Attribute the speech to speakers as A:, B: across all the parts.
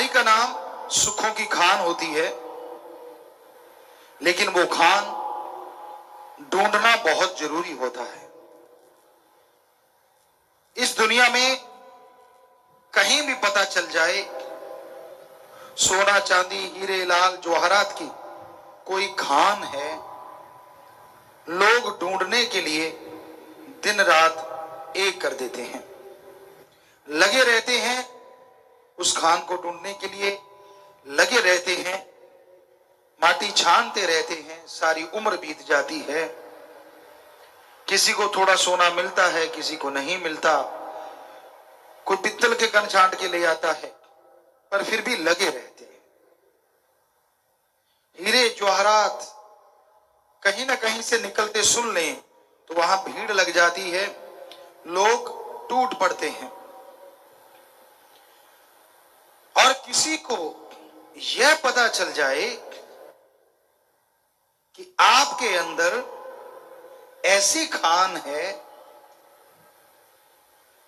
A: कमाई का नाम सुखों की खान होती है, लेकिन वो खान ढूंढना बहुत जरूरी होता है। इस दुनिया में कहीं भी पता चल जाए सोना चांदी हीरे लाल जवाहरात की कोई खान है, लोग ढूंढने के लिए दिन रात एक कर देते हैं, लगे रहते हैं उस खान को ढूंढने के लिए, लगे रहते हैं, माटी छानते रहते हैं, सारी उम्र बीत जाती है। किसी को थोड़ा सोना मिलता है, किसी को नहीं मिलता, कोई पित्तल के कण छांट के ले आता है, पर फिर भी लगे रहते हैं। हीरे जवाहरात कहीं ना कहीं से निकलते सुन लें तो वहां भीड़ लग जाती है, लोग टूट पड़ते हैं। और किसी को यह पता चल जाए कि आपके अंदर ऐसी खान है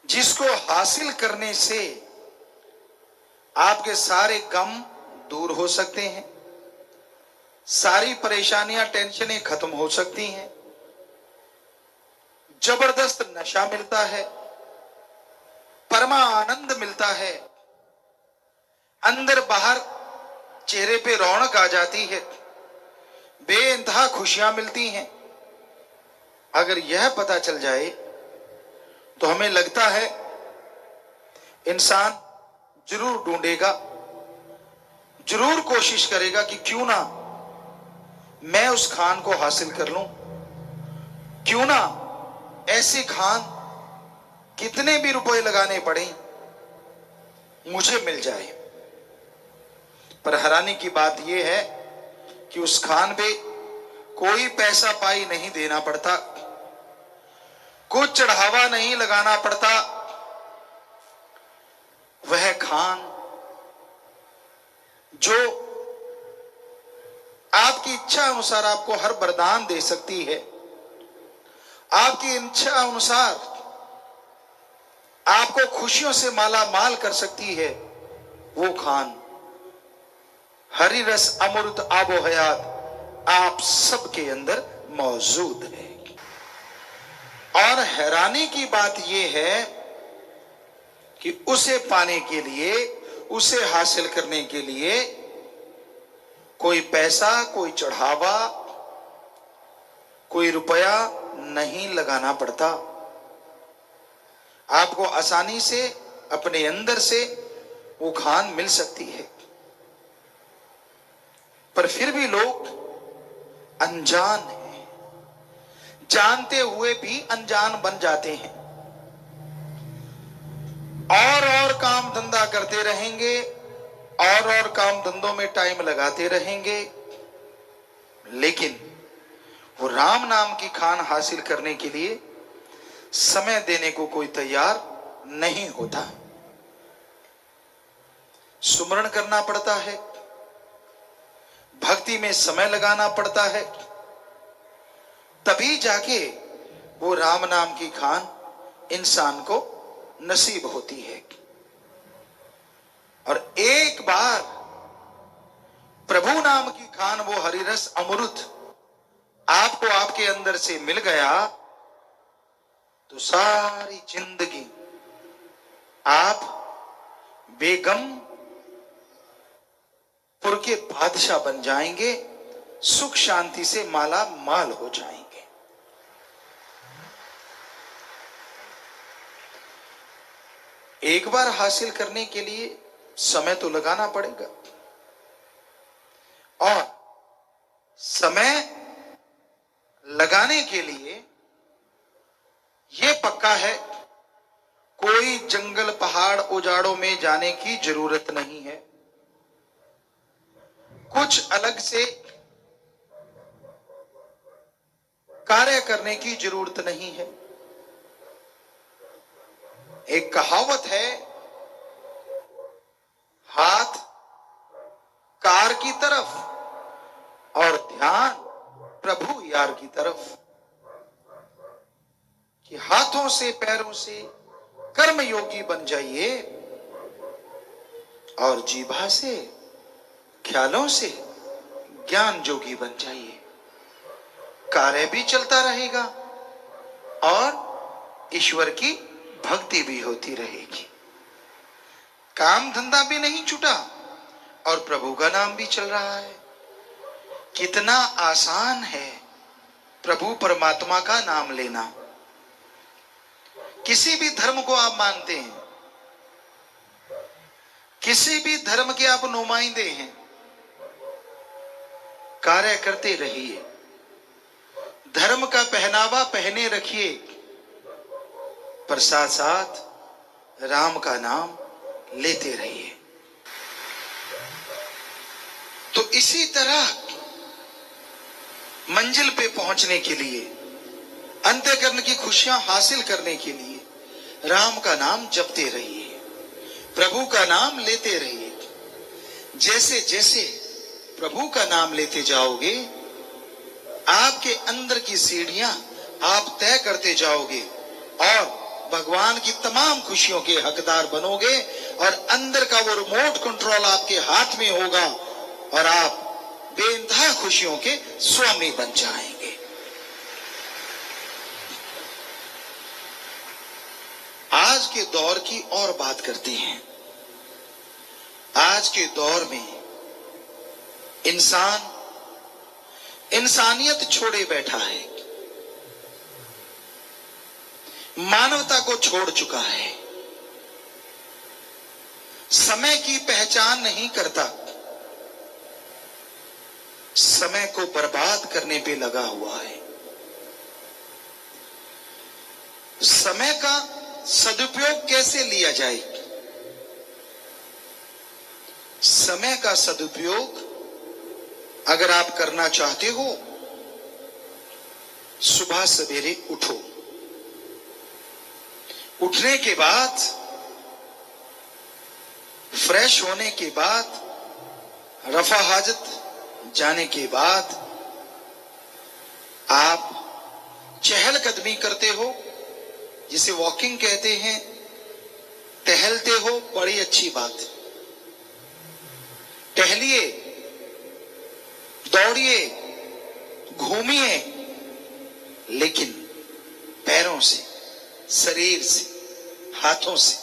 A: जिसको हासिल करने से आपके सारे गम दूर हो सकते हैं, सारी परेशानियां टेंशनें खत्म हो सकती हैं, जबरदस्त नशा मिलता है, परमा आनंद मिलता है, अंदर बाहर चेहरे पे रौनक आ जाती है, बेइंतहा खुशियां मिलती हैं। अगर यह पता चल जाए तो हमें लगता है इंसान जरूर ढूंढेगा, जरूर कोशिश करेगा कि क्यों ना मैं उस खान को हासिल कर लूं, क्यों ना ऐसी खान कितने भी रुपए लगाने पड़े मुझे मिल जाए। पर हैरानी की बात यह है कि उस खान पे कोई पैसा पाई नहीं देना पड़ता, कुछ चढ़ावा नहीं लगाना पड़ता। वह खान जो आपकी इच्छा अनुसार आपको हर वरदान दे सकती है, आपकी इच्छा अनुसार आपको खुशियों से माला माल कर सकती है, वो खान हरी रस अमृत आबो हयात आप सबके अंदर मौजूद है। और हैरानी की बात यह है कि उसे पाने के लिए, उसे हासिल करने के लिए कोई पैसा, कोई चढ़ावा, कोई रुपया नहीं लगाना पड़ता। आपको आसानी से अपने अंदर से वो खान मिल सकती है। पर फिर भी लोग अनजान हैं, जानते हुए भी अनजान बन जाते हैं, और काम धंधा करते रहेंगे, और काम धंधों में टाइम लगाते रहेंगे, लेकिन वो राम नाम की खान हासिल करने के लिए समय देने को कोई तैयार नहीं होता। सुमरण करना पड़ता है, भक्ति में समय लगाना पड़ता है, तभी जाके वो राम नाम की खान इंसान को नसीब होती है। और एक बार प्रभु नाम की खान, वो हरिरस अमृत आपको आपके अंदर से मिल गया तो सारी जिंदगी आप बेगम पुर के बादशाह बन जाएंगे, सुख शांति से माला माल हो जाएंगे। एक बार हासिल करने के लिए समय तो लगाना पड़ेगा, और समय लगाने के लिए यह पक्का है कोई जंगल पहाड़ उजाड़ों में जाने की जरूरत नहीं है, कुछ अलग से कार्य करने की जरूरत नहीं है। एक कहावत है, हाथ कार की तरफ और ध्यान प्रभु यार की तरफ, कि हाथों से पैरों से कर्म योगी बन जाइए और जीभा से, ख्यालों से ज्ञान जोगी बन जाइए। कार्य भी चलता रहेगा और ईश्वर की भक्ति भी होती रहेगी। काम धंधा भी नहीं छूटा और प्रभु का नाम भी चल रहा है। कितना आसान है प्रभु परमात्मा का नाम लेना। किसी भी धर्म को आप मानते हैं, किसी भी धर्म के आप नुमाइंदे हैं, कार्य करते रहिए। धर्म का पहनावा पहने रखिए, पर साथ साथ राम का नाम लेते रहिए। तो इसी तरह मंजिल पे पहुंचने के लिए, अंत्यकरण की खुशियां हासिल करने के लिए राम का नाम जपते रहिए, प्रभु का नाम लेते रहिए। जैसे जैसे प्रभु का नाम लेते जाओगे, आपके अंदर की सीढ़ियां आप तय करते जाओगे और भगवान की तमाम खुशियों के हकदार बनोगे और अंदर का वो रिमोट कंट्रोल आपके हाथ में होगा और आप बेइंतहा खुशियों के स्वामी बन जाएंगे। आज के दौर की और बात करते हैं। आज के दौर में इंसान इंसानियत छोड़े बैठा है, मानवता को छोड़ चुका है, समय की पहचान नहीं करता, समय को बर्बाद करने पे लगा हुआ है। समय का सदुपयोग कैसे लिया जाए? समय का सदुपयोग अगर आप करना चाहते हो, सुबह सवेरे उठो। उठने के बाद, फ्रेश होने के बाद, रफा हाजत जाने के बाद आप चहलकदमी करते हो, जिसे वॉकिंग कहते हैं, टहलते हो, बड़ी अच्छी बात। टहलिए, दौड़िए, घूमिए, लेकिन पैरों से, शरीर से, हाथों से,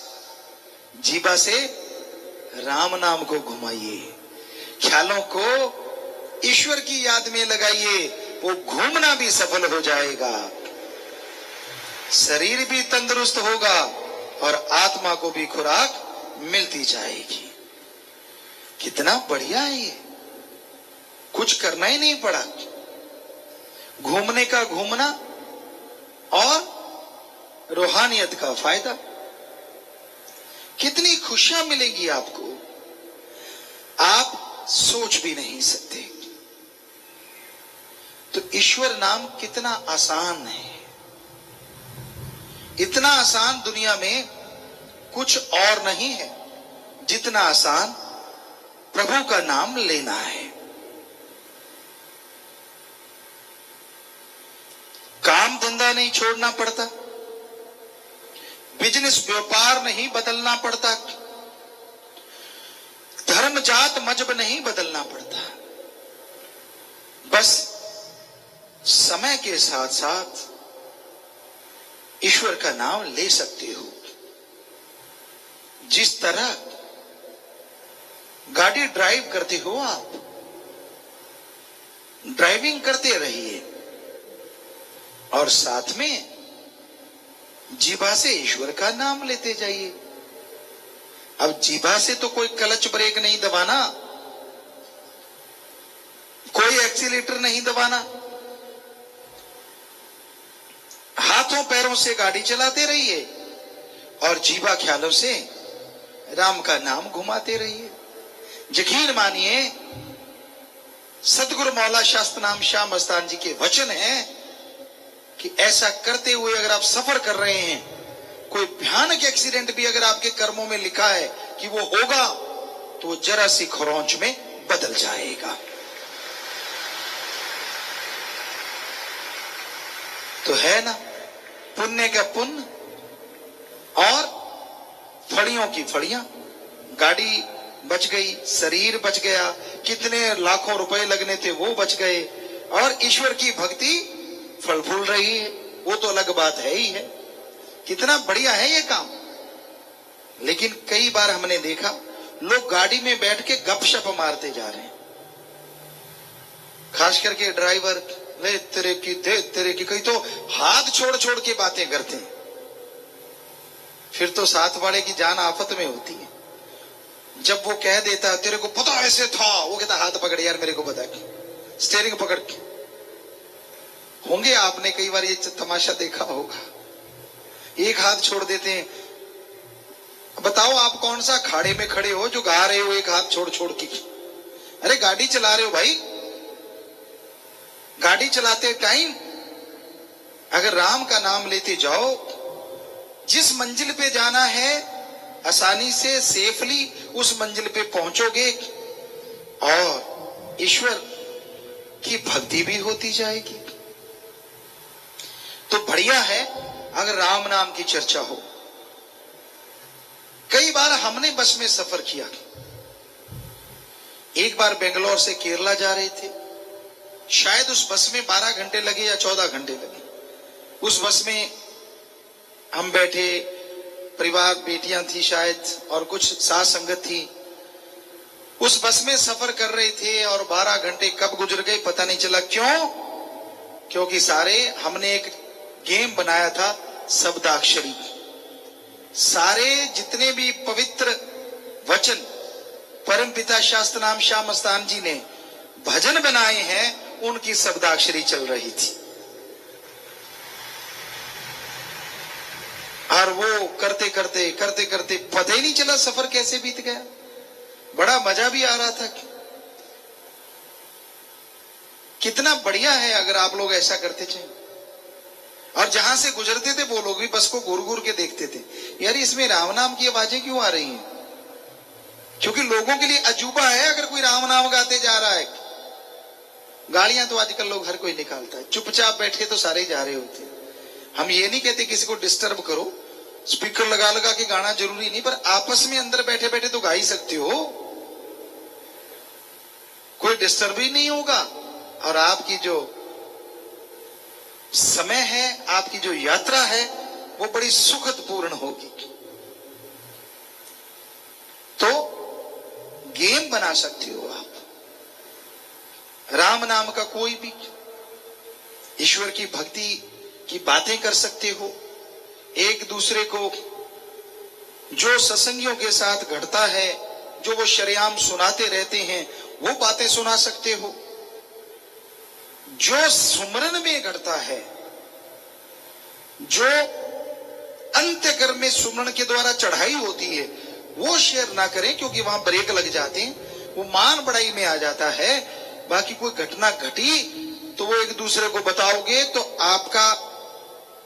A: जीभा से राम नाम को घुमाइए। ख्यालों को ईश्वर की याद में लगाइए, वो घूमना भी सफल हो जाएगा, शरीर भी तंदुरुस्त होगा और आत्मा को भी खुराक मिलती जाएगी। कितना बढ़िया है ये, कुछ करना ही नहीं पड़ा। घूमने का घूमना और रूहानियत का फायदा। कितनी खुशियां मिलेंगी आपको, आप सोच भी नहीं सकते। तो ईश्वर नाम कितना आसान है। इतना आसान दुनिया में कुछ और नहीं है जितना आसान प्रभु का नाम लेना है। काम धंधा नहीं छोड़ना पड़ता, बिजनेस व्यापार नहीं बदलना पड़ता, धर्म जात मजहब नहीं बदलना पड़ता। बस समय के साथ साथ ईश्वर का नाम ले सकते हो। जिस तरह गाड़ी ड्राइव करते हो, आप ड्राइविंग करते रहिए और साथ में जीभा से ईश्वर का नाम लेते जाइए। अब जीभा से तो कोई क्लच ब्रेक नहीं दबाना, कोई एक्सीलेटर नहीं दबाना, हाथों पैरों से गाड़ी चलाते रहिए और जीभा ख्यालों से राम का नाम घुमाते रहिए। यकीन मानिए, सतगुरु मौला शास्त्र नाम शाह मस्तान जी के वचन हैं कि ऐसा करते हुए अगर आप सफर कर रहे हैं, कोई भयानक एक्सीडेंट भी अगर आपके कर्मों में लिखा है कि वो होगा, तो वो जरा सी खरोंच में बदल जाएगा। तो है ना, पुण्य का पुण्य और फड़ियों की फड़ियां। गाड़ी बच गई, शरीर बच गया, कितने लाखों रुपए लगने थे वो बच गए, और ईश्वर की भक्ति फल फूल रही है, वो तो अलग बात है ही है। कितना बढ़िया है ये काम। लेकिन कई बार हमने देखा लोग गाड़ी में बैठ के गपशप मारते जा रहे हैं, खास करके ड्राइवर, ले तेरे की दे तेरे की, कई तो हाथ छोड़ छोड़ के बातें करते हैं। फिर तो साथ वाले की जान आफत में होती है। जब वो कह देता तेरे को पता ऐसे था, वो कहता हाथ पकड़ यार मेरे को बता के, स्टीयरिंग पकड़ के। होंगे आपने कई बार ये तमाशा देखा होगा, एक हाथ छोड़ देते हैं। बताओ आप कौन सा खाड़े में खड़े हो जो गा रहे हो एक हाथ छोड़ छोड़ के? अरे गाड़ी चला रहे हो भाई, गाड़ी चलाते टाइम अगर राम का नाम लेते जाओ, जिस मंजिल पे जाना है आसानी से सेफली उस मंजिल पे पहुंचोगे और ईश्वर की भक्ति भी होती जाएगी। तो बढ़िया है अगर राम नाम की चर्चा हो। कई बार हमने बस में सफर किया। एक बार बेंगलोर से केरला जा रहे थे, शायद उस बस में 12 घंटे लगे या 14 घंटे लगे। उस बस में हम बैठे, परिवार, बेटियां थी शायद और कुछ साथ संगत थी। उस बस में सफर कर रहे थे और 12 घंटे कब गुजर गए पता नहीं चला। क्यों? क्योंकि सारे हमने एक गेम बनाया था, शब्दाक्षरी। सारे जितने भी पवित्र वचन परमपिता शास्त्र नाम श्याम मस्तान जी ने भजन बनाए हैं, उनकी शब्दाक्षरी चल रही थी। और वो करते करते करते करते पता ही नहीं चला सफर कैसे बीत गया। बड़ा मजा भी आ रहा था। कितना बढ़िया है अगर आप लोग ऐसा करते चले। और जहां से गुजरते थे वो लोग भी बस को घूर घूर के देखते थे, यार इसमें राम नाम की आवाजें क्यों आ रही हैं? क्योंकि लोगों के लिए अजूबा है अगर कोई राम नाम गाते जा रहा है। गालियां तो आजकल लोग हर कोई निकालता है, चुपचाप बैठे तो सारे जा रहे होते हैं। हम ये नहीं कहते किसी को डिस्टर्ब करो, स्पीकर लगा लगा के गाना जरूरी नहीं, पर आपस में अंदर बैठे बैठे तो गा ही सकते हो, कोई डिस्टर्ब ही नहीं होगा। और आपकी जो समय है, आपकी जो यात्रा है, वो बड़ी सुखद पूर्ण होगी। तो गेम बना सकते हो आप, राम नाम का कोई भी, ईश्वर की भक्ति की बातें कर सकते हो। एक दूसरे को जो सत्संगियों के साथ घटता है, जो वो शरेआम सुनाते रहते हैं, वो बातें सुना सकते हो। जो सुमरन में घटता है, जो अंत्यकर्म में सुमरन के द्वारा चढ़ाई होती है, वो शेयर ना करें, क्योंकि वहां ब्रेक लग जाते हैं, वो मान बढ़ाई में आ जाता है। बाकी कोई घटना घटी तो वो एक दूसरे को बताओगे तो आपका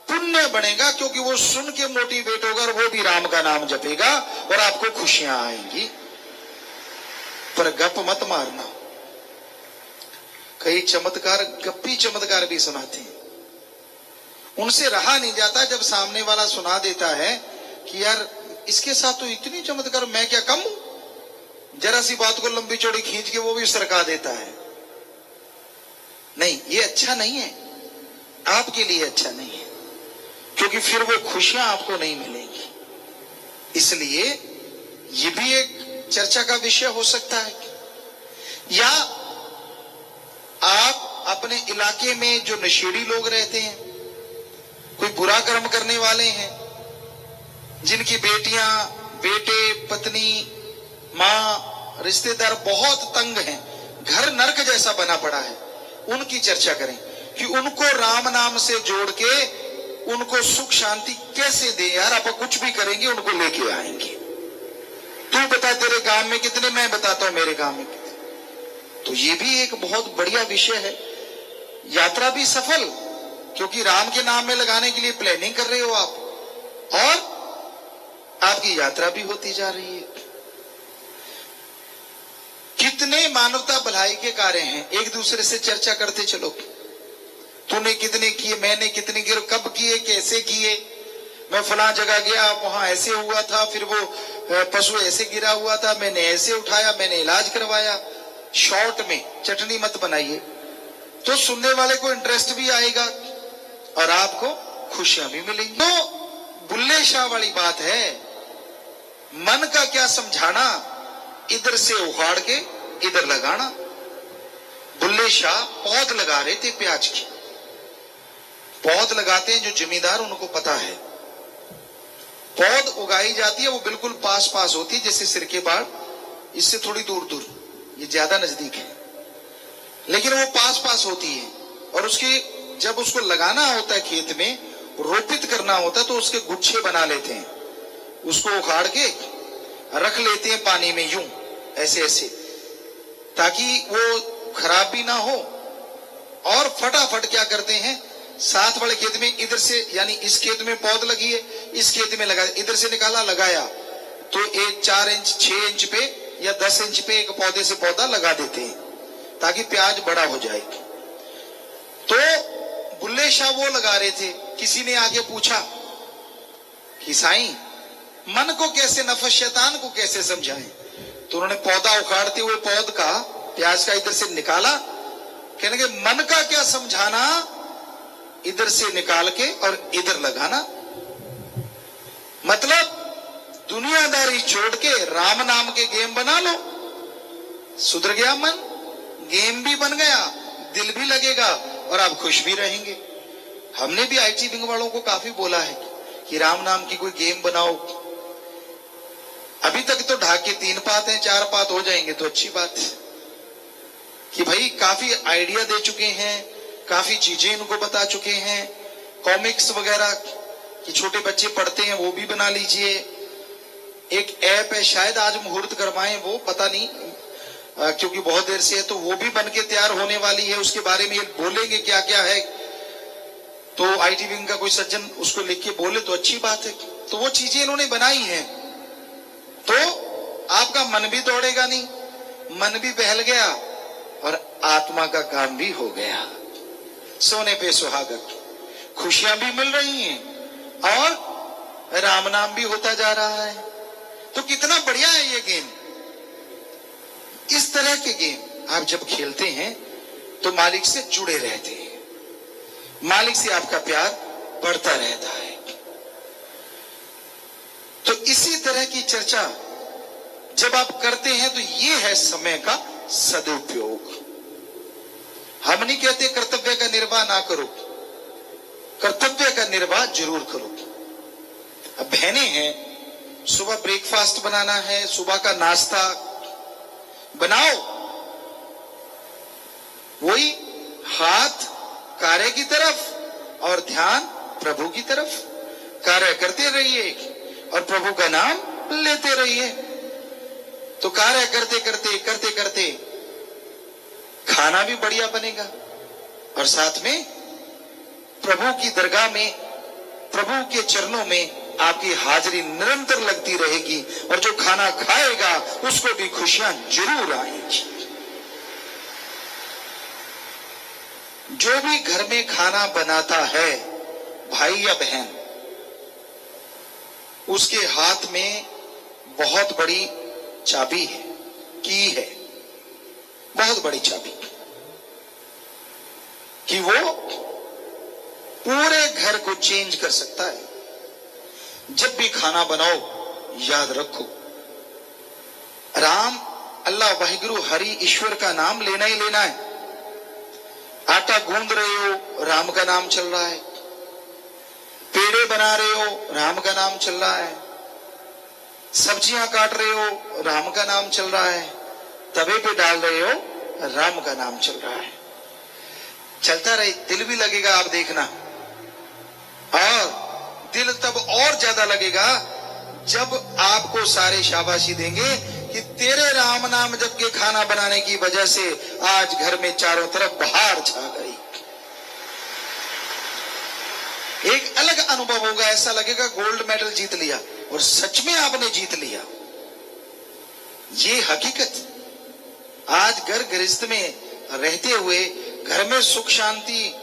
A: पुण्य बनेगा, क्योंकि वो सुन के मोटिवेट होगा और वो भी राम का नाम जपेगा और आपको खुशियां आएंगी। पर गप मत मारना। कई चमत्कार, गप्पी चमत्कार भी सुनाते हैं, उनसे रहा नहीं जाता जब सामने वाला सुना देता है कि यार इसके साथ तो इतनी चमत्कार, मैं क्या कम हूं? जरा सी बात को लंबी चौड़ी खींच के वो भी सरका देता है। नहीं, ये अच्छा नहीं है, आपके लिए अच्छा नहीं है, क्योंकि फिर वो खुशियां आपको नहीं मिलेंगी। इसलिए ये भी एक चर्चा का विषय हो सकता है। या आप अपने इलाके में जो नशेड़ी लोग रहते हैं, कोई बुरा कर्म करने वाले हैं, जिनकी बेटियां, बेटे, पत्नी, मां, रिश्तेदार बहुत तंग हैं, घर नरक जैसा बना पड़ा है, उनकी चर्चा करें कि उनको राम नाम से जोड़ के उनको सुख शांति कैसे दे। यार आप कुछ भी करेंगे, उनको लेके आएंगे। तू बता तेरे गांव में कितने, मैं बताता हूं मेरे गांव में कितने। तो ये भी एक बहुत बढ़िया विषय है। यात्रा भी सफल, क्योंकि राम के नाम में लगाने के लिए प्लानिंग कर रहे हो आप, और आपकी यात्रा भी होती जा रही है। कितने मानवता भलाई के कार्य हैं, एक दूसरे से चर्चा करते चलो। तूने कितने किए, मैंने कितने किए, कब किए, कैसे किए, मैं फलां जगह गया, वहां ऐसे हुआ था, फिर वो पशु ऐसे गिरा हुआ था, मैंने ऐसे उठाया, मैंने इलाज करवाया। शॉर्ट में चटनी मत बनाइए, तो सुनने वाले को इंटरेस्ट भी आएगा और आपको खुशियां भी मिलेंगी। तो बुल्ले शाह वाली बात है, मन का क्या समझाना, इधर से उखाड़ के इधर लगाना। बुल्ले शाह पौध लगा रहे थे प्याज की। पौध लगाते हैं जो जमींदार, उनको पता है पौध उगाई जाती है, वो बिल्कुल पास पास होती है, जैसे सिर के बाढ़, इससे थोड़ी दूर दूर, ये ज्यादा नजदीक है, लेकिन वो पास पास होती है। और उसकी जब उसको लगाना होता है खेत में, रोपित करना होता है, तो उसके गुच्छे बना लेते हैं, उसको उखाड़ के रख लेते हैं पानी में, यूं ऐसे ऐसे, ताकि वो खराब भी ना हो। और फटाफट क्या करते हैं, साथ वाले खेत में इधर से, यानी इस खेत में पौध लगी है, इस खेत में लगा, इधर से निकाला लगाया, तो एक 4 इंच 6 इंच पे या 10 इंच पे एक पौधे से पौधा लगा देते हैं, ताकि प्याज बड़ा हो जाए। तो बुल्ले शाह वो लगा रहे थे। किसी ने आगे पूछा कि साईं, मन को कैसे, नफस शैतान को कैसे समझाएं? तो उन्होंने पौधा उखाड़ते हुए पौध का, प्याज का, इधर से निकाला। कहने के मन का क्या समझाना, इधर से निकाल के और इधर लगाना। मतलब दुनियादारी छोड़ के राम नाम के गेम बना लो, सुधर गया मन, गेम भी बन गया, दिल भी लगेगा और आप खुश भी रहेंगे। हमने भी आईटी विंग वालों को काफी बोला है कि राम नाम की कोई गेम बनाओ। अभी तक तो ढाक के 3 पात हैं, 4 पात हो जाएंगे तो अच्छी बात है कि भाई काफी आइडिया दे चुके हैं, काफी चीजें इनको बता चुके हैं। कॉमिक्स वगैरह कि छोटे बच्चे पढ़ते हैं, वो भी बना लीजिए। एक ऐप है, शायद आज मुहूर्त करवाएं, वो पता नहीं, क्योंकि बहुत देर से है, तो वो भी बन के तैयार होने वाली है। उसके बारे में बोलेंगे क्या क्या है, तो आईटी विंग का कोई सज्जन उसको लिख के बोले तो अच्छी बात है। तो वो चीजें इन्होंने बनाई हैं, तो आपका मन भी दौड़ेगा नहीं, मन भी बहल गया और आत्मा का काम भी हो गया। सोने पे सुहागक, खुशियां भी मिल रही हैं और राम नाम भी होता जा रहा है। तो कितना बढ़िया है ये गेम। इस तरह के गेम आप जब खेलते हैं तो मालिक से जुड़े रहते हैं, मालिक से आपका प्यार बढ़ता रहता है। तो इसी तरह की चर्चा जब आप करते हैं तो ये है समय का सदुपयोग। हम नहीं कहते कर्तव्य का निर्वाह ना करो, कर्तव्य का निर्वाह जरूर करो। अब बहनें हैं, सुबह ब्रेकफास्ट बनाना है, सुबह का नाश्ता बनाओ, वही हाथ कार्य की तरफ और ध्यान प्रभु की तरफ। कार्य करते रहिए और प्रभु का नाम लेते रहिए। तो कार्य करते करते करते करते खाना भी बढ़िया बनेगा और साथ में प्रभु की दरगाह में, प्रभु के चरणों में आपकी हाजिरी निरंतर लगती रहेगी और जो खाना खाएगा उसको भी खुशियां जरूर आएंगी। जो भी घर में खाना बनाता है भाई या बहन, उसके हाथ में बहुत बड़ी चाबी है, की है, बहुत बड़ी चाबी, कि वो पूरे घर को चेंज कर सकता है। जब भी खाना बनाओ याद रखो, राम, अल्लाह, वाहिगुरु, हरि, ईश्वर का नाम लेना ही लेना है। आटा गूंद रहे हो, राम का नाम चल रहा है। पेड़े बना रहे हो, राम का नाम चल रहा है। सब्जियां काट रहे हो, राम का नाम चल रहा है। तवे पे डाल रहे हो, राम का नाम चल रहा है। चलता रहे, दिल भी लगेगा, आप देखना। और दिल तब और ज्यादा लगेगा जब आपको सारे शाबाशी देंगे कि तेरे राम नाम जप के खाना बनाने की वजह से आज घर में चारों तरफ बहार छा गई। एक अलग अनुभव होगा, ऐसा लगेगा गोल्ड मेडल जीत लिया, और सच में आपने जीत लिया। ये हकीकत। आज घर गृहस्थ में रहते हुए घर में सुख शांति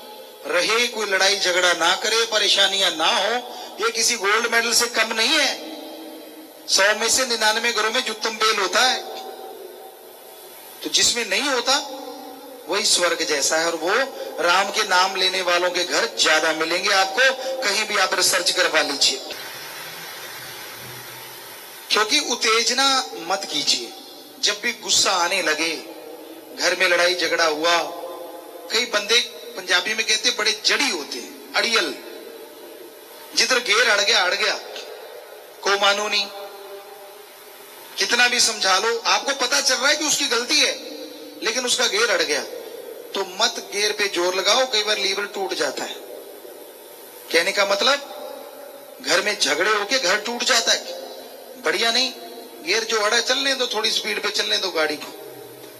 A: रहे, कोई लड़ाई झगड़ा ना करे, परेशानियां ना हो, ये किसी गोल्ड मेडल से कम नहीं है। 100 में से 99 घरों में जुत्तम बेल होता है, तो जिसमें नहीं होता वही स्वर्ग जैसा है। और वो राम के नाम लेने वालों के घर ज्यादा मिलेंगे आपको, कहीं भी आप रिसर्च करवा लीजिए। क्योंकि उत्तेजना मत कीजिए। जब भी गुस्सा आने लगे, घर में लड़ाई झगड़ा हुआ, कई बंदे पंजाबी में कहते बड़े जड़ी होते हैं, अड़ियल, जिधर घेर अड़ गया, को मानो नहीं, कितना भी समझा लो, आपको पता चल रहा है कि उसकी गलती है, लेकिन उसका घेर अड़ गया, तो मत घेर पे जोर लगाओ, कई बार लीवर टूट जाता है। कहने का मतलब घर में झगड़े होके घर टूट जाता है, बढ़िया नहीं। घेर जो अड़ा, चलने दो, थोड़ी स्पीड पे चलने दो गाड़ी को,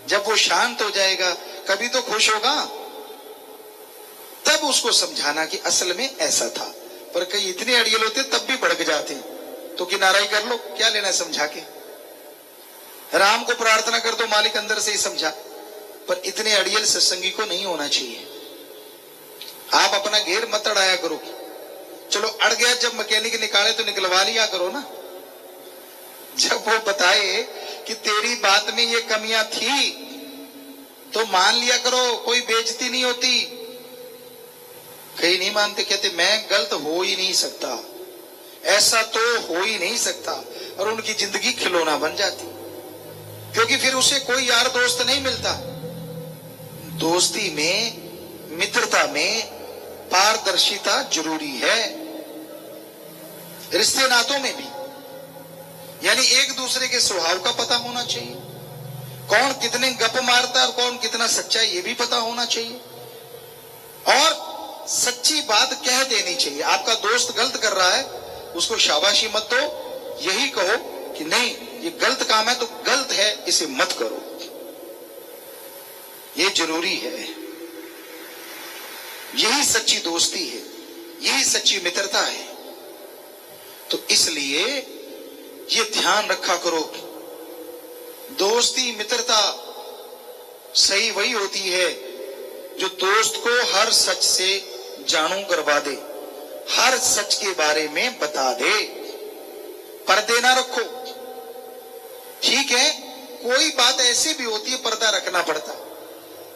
A: जब वो शांत हो जाएगा कभी तो खुश होगा, तब उसको समझाना कि असल में ऐसा था। पर कई इतने अड़ियल होते तब भी भड़क जाते, तो किनारा ही कर लो, क्या लेना है समझा के। राम को प्रार्थना कर दो, मालिक अंदर से ही समझा। पर इतने अड़ियल सत्संगी को नहीं होना चाहिए। आप अपना घेर मत अड़ाया करो। चलो अड़ गया, जब मैकेनिक निकाले तो निकलवा लिया करो ना। जब वो बताए कि तेरी बात में ये कमियां थी तो मान लिया करो, कोई बेइज्जती नहीं होती। कई नहीं मानते, कहते मैं गलत हो ही नहीं सकता, ऐसा तो हो ही नहीं सकता, और उनकी जिंदगी खिलौना बन जाती। क्योंकि फिर उसे कोई यार दोस्त नहीं मिलता। दोस्ती में, मित्रता में पारदर्शिता जरूरी है, रिश्ते नातों में भी। यानी एक दूसरे के स्वभाव का पता होना चाहिए, कौन कितने गप मारता है और कौन कितना सच्चा है ये भी पता होना चाहिए, और सच्ची बात कह देनी चाहिए। आपका दोस्त गलत कर रहा है, उसको शाबाशी मत दो, यही कहो कि नहीं ये गलत काम है तो गलत है, इसे मत करो। ये जरूरी है। यही सच्ची दोस्ती है, यही सच्ची मित्रता है। तो इसलिए ये ध्यान रखा करो, दोस्ती मित्रता सही वही होती है जो दोस्त को हर सच से जानू करवा दे, हर सच के बारे में बता दे, पर्दे ना रखो। ठीक है, कोई बात ऐसी भी होती है पर्दा रखना पड़ता,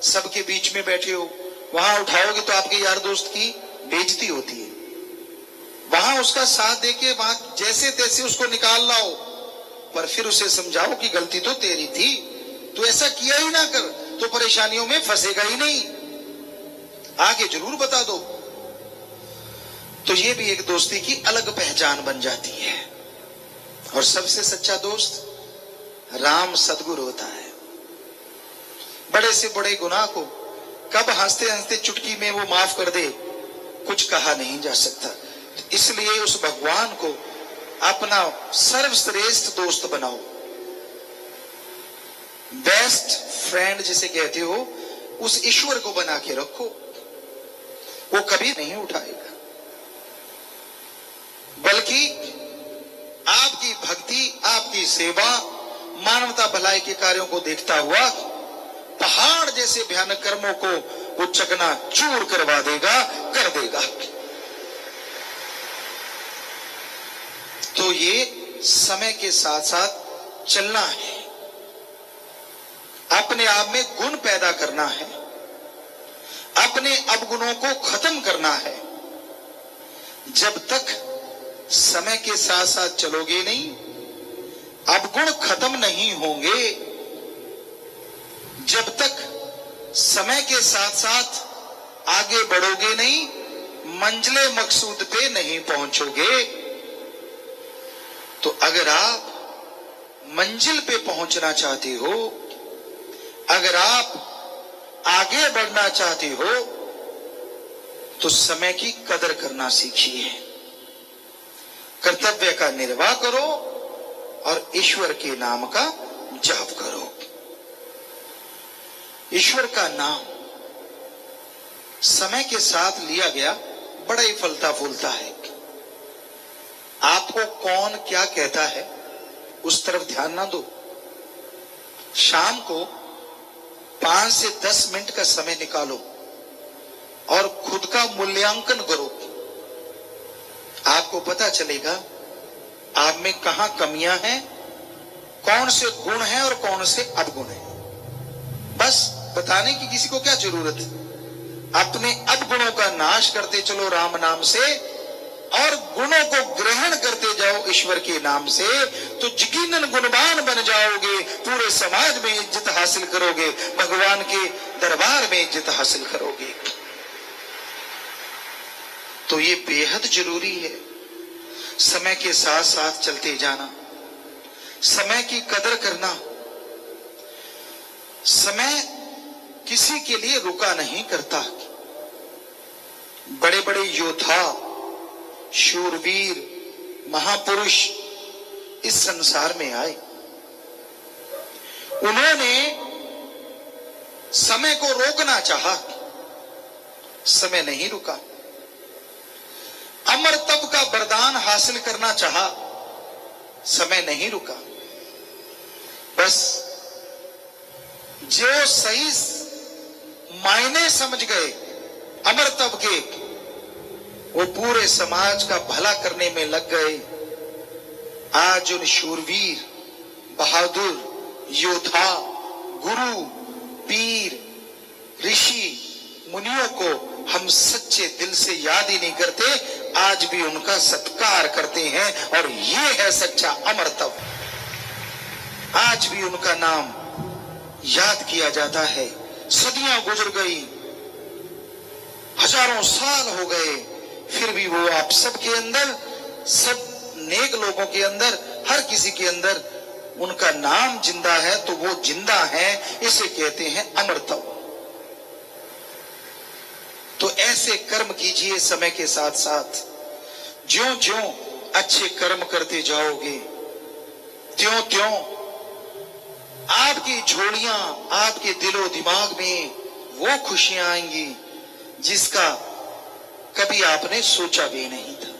A: सबके बीच में बैठे हो, वहां उठाओगे तो आपके यार दोस्त की बेइज्जती होती है। वहां उसका साथ देके वहां जैसे तैसे उसको निकाल लाओ, पर फिर उसे समझाओ कि गलती तो तेरी थी, तू ऐसा किया ही ना कर, तो परेशानियों में फंसेगा ही नहीं, आगे जरूर बता दो। तो ये भी एक दोस्ती की अलग पहचान बन जाती है। और सबसे सच्चा दोस्त राम सद्गुरु होता है। बड़े से बड़े गुनाह को कब हंसते हंसते चुटकी में वो माफ कर दे, कुछ कहा नहीं जा सकता। तो इसलिए उस भगवान को अपना सर्वश्रेष्ठ दोस्त बनाओ, बेस्ट फ्रेंड जिसे कहते हो, उस ईश्वर को बना के रखो, वो कभी नहीं उठाएगा। बल्कि आपकी भक्ति, आपकी सेवा, मानवता भलाई के कार्यों को देखता हुआ पहाड़ जैसे भयानक कर्मों को वो चकना चूर करवा देगा, कर देगा। तो ये समय के साथ साथ चलना है, अपने आप में गुण पैदा करना है, अपने अवगुणों को खत्म करना है। जब तक समय के साथ साथ चलोगे नहीं, अवगुण खत्म नहीं होंगे, जब तक समय के साथ साथ आगे बढ़ोगे नहीं, मंजिले मकसूद पे नहीं पहुंचोगे। तो अगर आप मंजिल पे पहुंचना चाहते हो, अगर आप आगे बढ़ना चाहते हो, तो समय की कदर करना सीखिए, कर्तव्य का निर्वाह करो और ईश्वर के नाम का जाप करो। ईश्वर का नाम समय के साथ लिया गया बड़ा ही फलता फूलता है। आपको कौन क्या कहता है उस तरफ ध्यान ना दो। शाम को 5 से 10 मिनट का समय निकालो और खुद का मूल्यांकन करो। आपको पता चलेगा आप में कहां कमियां हैं, कौन से गुण हैं और कौन से अवगुण हैं। बस बताने की किसी को क्या जरूरत है। अपने अवगुणों का नाश करते चलो राम नाम से, और गुणों को ग्रहण करते जाओ ईश्वर के नाम से, तो यकीनन गुणवान बन जाओगे, पूरे समाज में इज्जत हासिल करोगे, भगवान के दरबार में इज्जत हासिल करोगे। तो ये बेहद जरूरी है, समय के साथ साथ चलते जाना, समय की कदर करना। समय किसी के लिए रुका नहीं करता। बड़े बड़े योद्धा, शूरवीर, महापुरुष इस संसार में आए, उन्होंने समय को रोकना चाहा, समय नहीं रुका। अमर तप का वरदान हासिल करना चाहा, समय नहीं रुका। बस जो सही मायने समझ गए अमर तप के, वो पूरे समाज का भला करने में लग गए। आज उन शूरवीर, बहादुर योद्धा, गुरु, पीर, ऋषि, मुनियों को हम सच्चे दिल से याद ही नहीं करते, आज भी उनका सत्कार करते हैं, और ये है सच्चा अमर तप। आज भी उनका नाम याद किया जाता है। सदियां गुजर गई, हजारों साल हो गए, फिर भी वो आप सबके अंदर, सब नेक लोगों के अंदर, हर किसी के अंदर उनका नाम जिंदा है। तो वो जिंदा है, इसे कहते हैं अमरतव। तो ऐसे कर्म कीजिए समय के साथ साथ। ज्यों ज्यों अच्छे कर्म करते जाओगे, त्यों त्यों आपकी झोलियां, आपके दिलो दिमाग में वो खुशियां आएंगी जिसका कभी आपने सोचा भी नहीं था,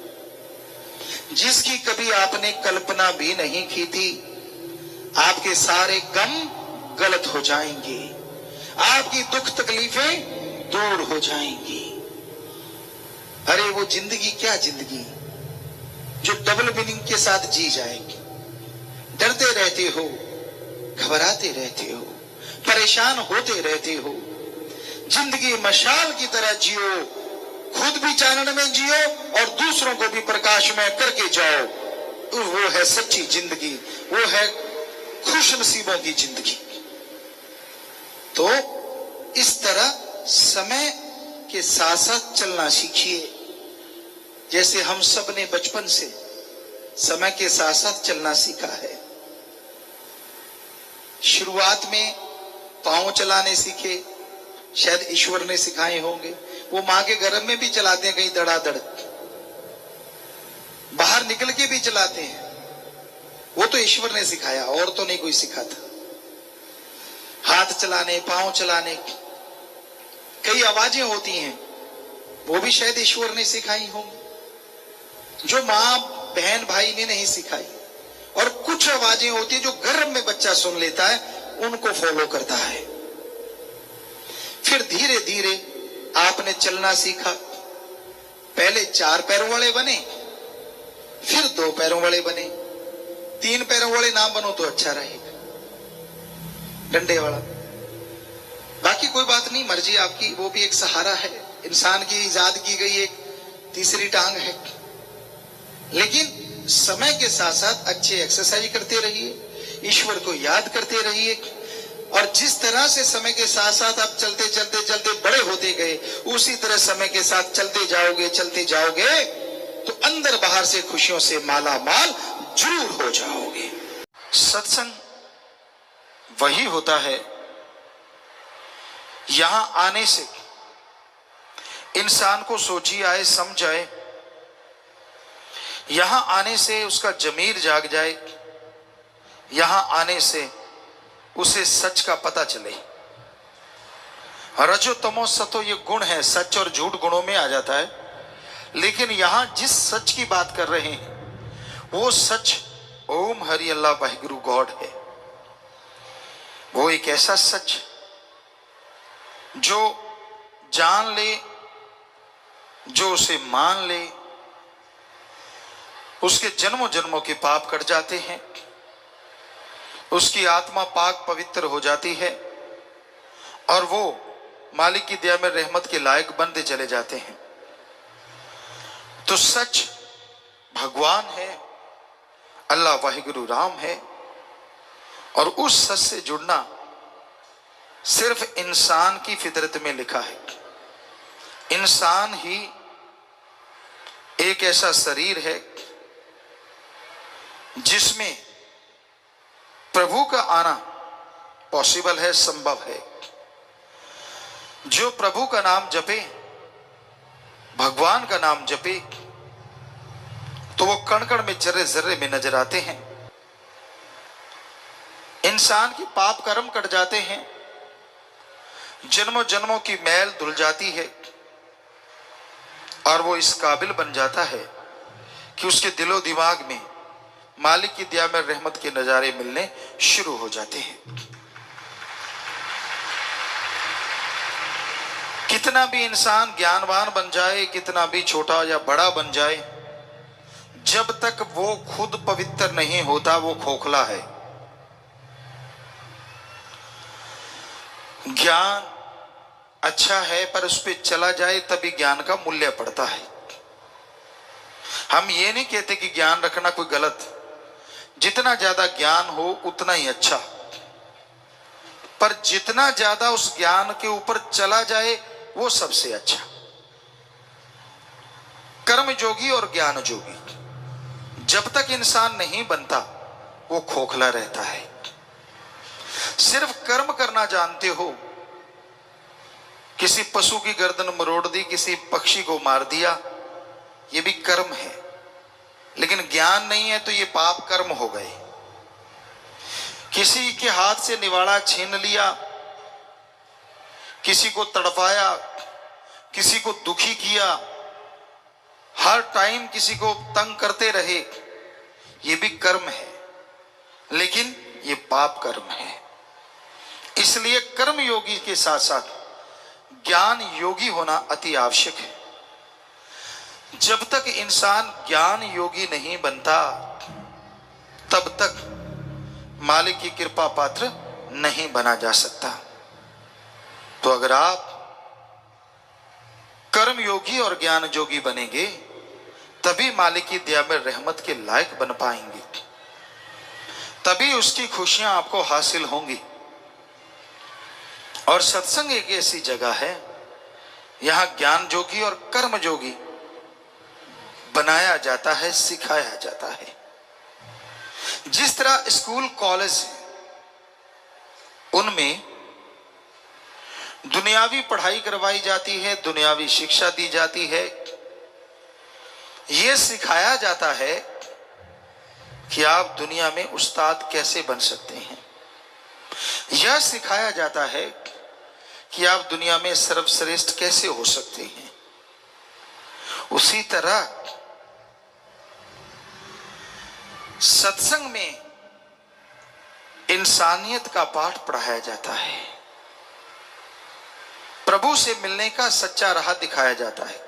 A: जिसकी कभी आपने कल्पना भी नहीं की थी। आपके सारे गम गलत हो जाएंगे, आपकी दुख तकलीफें दूर हो जाएंगी। अरे वो जिंदगी क्या जिंदगी जो डबल मीनिंग के साथ जी जाएगी। डरते रहते हो, घबराते रहते हो, परेशान होते रहते हो। जिंदगी मशाल की तरह जियो, खुद भी चानन में जियो और दूसरों को भी प्रकाश में करके जाओ। तो वो है सच्ची जिंदगी, वो है खुश नसीबों की जिंदगी। तो इस तरह समय के साथ साथ चलना सीखिए। जैसे हम सब ने बचपन से समय के साथ साथ चलना सीखा है। शुरुआत में पांव चलाने सीखे, शायद ईश्वर ने सिखाए होंगे। वो मां के गर्भ में भी चलाते हैं, कहीं धड़ाधड़ बाहर निकल के भी चलाते हैं। वो तो ईश्वर ने सिखाया, और तो नहीं कोई सिखाता। हाथ चलाने, पांव चलाने, कई आवाजें होती हैं, वो भी शायद ईश्वर ने सिखाई होंगी, जो मां बहन भाई ने नहीं सिखाई। और कुछ आवाजें होती है जो गर्भ में बच्चा सुन लेता है, उनको फॉलो करता है। फिर धीरे धीरे आपने चलना सीखा। पहले 4 पैरों वाले बने, फिर 2 पैरों वाले बने। 3 पैरों वाले ना बनो तो अच्छा रहेगा, डंडे वाला। बाकी कोई बात नहीं, मर्जी आपकी, वो भी एक सहारा है। इंसान की इजाद की गई एक तीसरी टांग है। लेकिन समय के साथ साथ अच्छे एक्सरसाइज करते रहिए, ईश्वर को याद करते रहिए। और जिस तरह से समय के साथ साथ आप चलते चलते चलते बड़े होते गए, उसी तरह समय के साथ चलते जाओगे तो अंदर बाहर से खुशियों से माला माल जरूर हो जाओगे। सत्संग वही होता है, यहां आने से इंसान को सोची आए, समझ आए। यहां आने से उसका जमीर जाग जाए, यहां आने से उसे सच का पता चले। रजो तमो सतो ये गुण है, सच और झूठ गुणों में आ जाता है। लेकिन यहां जिस सच की बात कर रहे हैं वो सच ओम हरि अल्लाह वाहिगुरु गॉड है। वो एक ऐसा सच जो जान ले, जो उसे मान ले, उसके जन्मों जन्मों के पाप कट जाते हैं, उसकी आत्मा पाक पवित्र हो जाती है और वो मालिक की दया में रहमत के लायक बनते चले जाते हैं। तो सच भगवान है, अल्लाह वाहिगुरु राम है, और उस सच से जुड़ना सिर्फ इंसान की फितरत में लिखा है। इंसान ही एक ऐसा शरीर है जिसमें प्रभु का आना पॉसिबल है, संभव है। जो प्रभु का नाम जपे, भगवान का नाम जपे, तो वो कण कण में, जर्रे जर्रे में नजर आते हैं। इंसान की पाप कर्म कट जाते हैं, जन्मों जन्मों की मैल धुल जाती है और वो इस काबिल बन जाता है कि उसके दिलो दिमाग में मालिक की दया में रहमत के नजारे मिलने शुरू हो जाते हैं। कितना भी इंसान ज्ञानवान बन जाए, कितना भी छोटा या बड़ा बन जाए, जब तक वो खुद पवित्र नहीं होता वो खोखला है। ज्ञान अच्छा है पर उस पर चला जाए तभी ज्ञान का मूल्य पड़ता है। हम ये नहीं कहते कि ज्ञान रखना कोई गलत, जितना ज्यादा ज्ञान हो उतना ही अच्छा, पर जितना ज्यादा उस ज्ञान के ऊपर चला जाए वो सबसे अच्छा। कर्म जोगी और ज्ञान जोगी जब तक इंसान नहीं बनता वो खोखला रहता है। सिर्फ कर्म करना जानते हो, किसी पशु की गर्दन मरोड़ दी, किसी पक्षी को मार दिया, ये भी कर्म है, लेकिन ज्ञान नहीं है तो ये पाप कर्म हो गए। किसी के हाथ से निवाड़ा छीन लिया, किसी को तड़पाया, किसी को दुखी किया, हर टाइम किसी को तंग करते रहे, ये भी कर्म है, लेकिन ये पाप कर्म है। इसलिए कर्म योगी के साथ साथ ज्ञान योगी होना अति आवश्यक है। जब तक इंसान ज्ञान योगी नहीं बनता तब तक मालिक की कृपा पात्र नहीं बना जा सकता। तो अगर आप कर्म योगी और ज्ञान योगी बनेंगे तभी मालिक की दया में रहमत के लायक बन पाएंगे, तभी उसकी खुशियां आपको हासिल होंगी। और सत्संग एक ऐसी जगह है यहां ज्ञान जोगी और कर्म जोगी बनाया जाता है, सिखाया जाता है। जिस तरह स्कूल कॉलेज उनमें दुनियावी पढ़ाई करवाई जाती है, दुनियावी शिक्षा दी जाती है, यह सिखाया जाता है कि आप दुनिया में उस्ताद कैसे बन सकते हैं। यह सिखाया जाता है कि आप दुनिया में सर्वश्रेष्ठ कैसे हो सकते हैं। उसी तरह सत्संग में इंसानियत का पाठ पढ़ाया जाता है, प्रभु से मिलने का सच्चा राह दिखाया जाता है।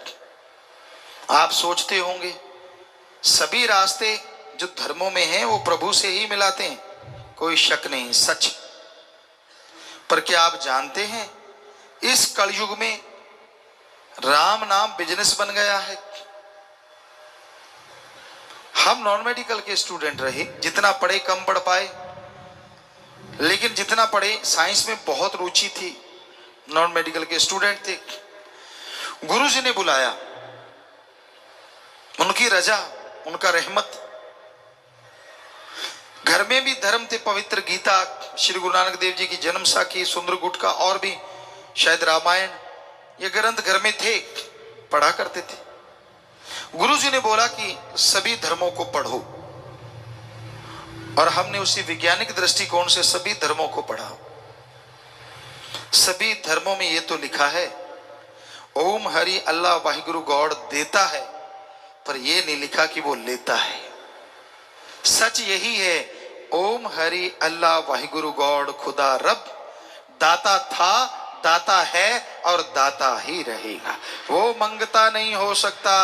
A: आप सोचते होंगे सभी रास्ते जो धर्मों में हैं वो प्रभु से ही मिलाते हैं, कोई शक नहीं, सच। पर क्या आप जानते हैं इस कलयुग में राम नाम बिजनेस बन गया है। हम नॉन मेडिकल के स्टूडेंट रहे, जितना पढ़े कम पढ़ पाए, लेकिन जितना पढ़े साइंस में बहुत रुचि थी। नॉन मेडिकल के स्टूडेंट थे, गुरुजी ने बुलाया, उनकी रजा, उनका रहमत। घर में भी धर्म थे, पवित्र गीता, श्री गुरु नानक देव जी की जन्म साखी, सुंदर गुटका और भी शायद रामायण, ये ग्रंथ घर में थे, पढ़ा करते थे। गुरुजी ने बोला कि सभी धर्मों को पढ़ो, और हमने उसी वैज्ञानिक दृष्टिकोण से सभी धर्मों को पढ़ा। सभी धर्मों में ये तो लिखा है ओम हरि अल्लाह वाहिगुरु गॉड देता है, पर ये नहीं लिखा कि वो लेता है। सच यही है, ओम हरि अल्लाह वाहिगुरु गॉड खुदा रब दाता था, दाता है और दाता ही रहेगा। वो मंगता नहीं हो सकता।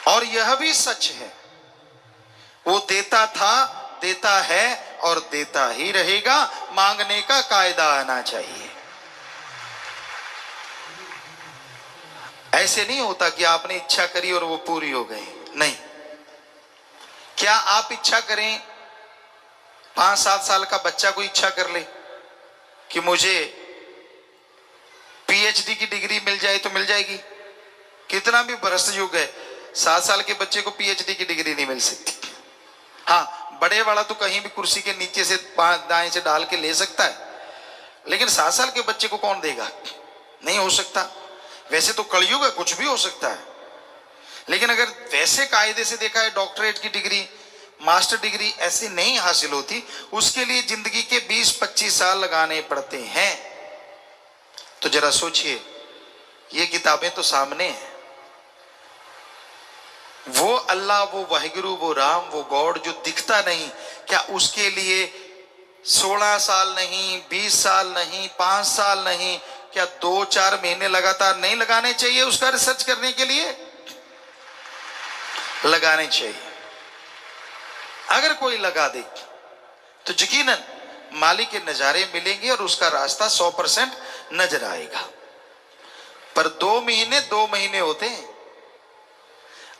A: और यह भी सच है, वो देता था, देता है और देता ही रहेगा। मांगने का कायदा आना चाहिए। ऐसे नहीं होता कि आपने इच्छा करी और वो पूरी हो गई, नहीं। क्या आप इच्छा करें, 5-7 साल का बच्चा कोई इच्छा कर ले कि मुझे पीएचडी की डिग्री मिल जाए तो मिल जाएगी? कितना भी भ्रष्ट युग है, 7 साल के बच्चे को पीएचडी की डिग्री नहीं मिल सकती। हाँ, बड़े वाला तो कहीं भी कुर्सी के नीचे से दाएं से डाल के ले सकता है, लेकिन 7 साल के बच्चे को कौन देगा? नहीं हो सकता। वैसे तो कलयुग है, कुछ भी हो सकता है, लेकिन अगर वैसे कायदे से देखा है, डॉक्टरेट की डिग्री, मास्टर डिग्री ऐसी नहीं हासिल होती, उसके लिए जिंदगी के 20-25 साल लगाने पड़ते हैं। तो जरा सोचिए, ये किताबें तो सामने हैं। वो अल्लाह, वो वाहिगुरु, वो राम, वो गॉड जो दिखता नहीं, क्या उसके लिए 16 साल नहीं, 20 साल नहीं, 5 साल नहीं, क्या 2-4 महीने लगातार नहीं लगाने चाहिए उसका रिसर्च करने के लिए? लगाने चाहिए। अगर कोई लगा दे तो यकीनन मालिक के नजारे मिलेंगे और उसका रास्ता 100% नजर आएगा। पर 2 महीने होते हैं।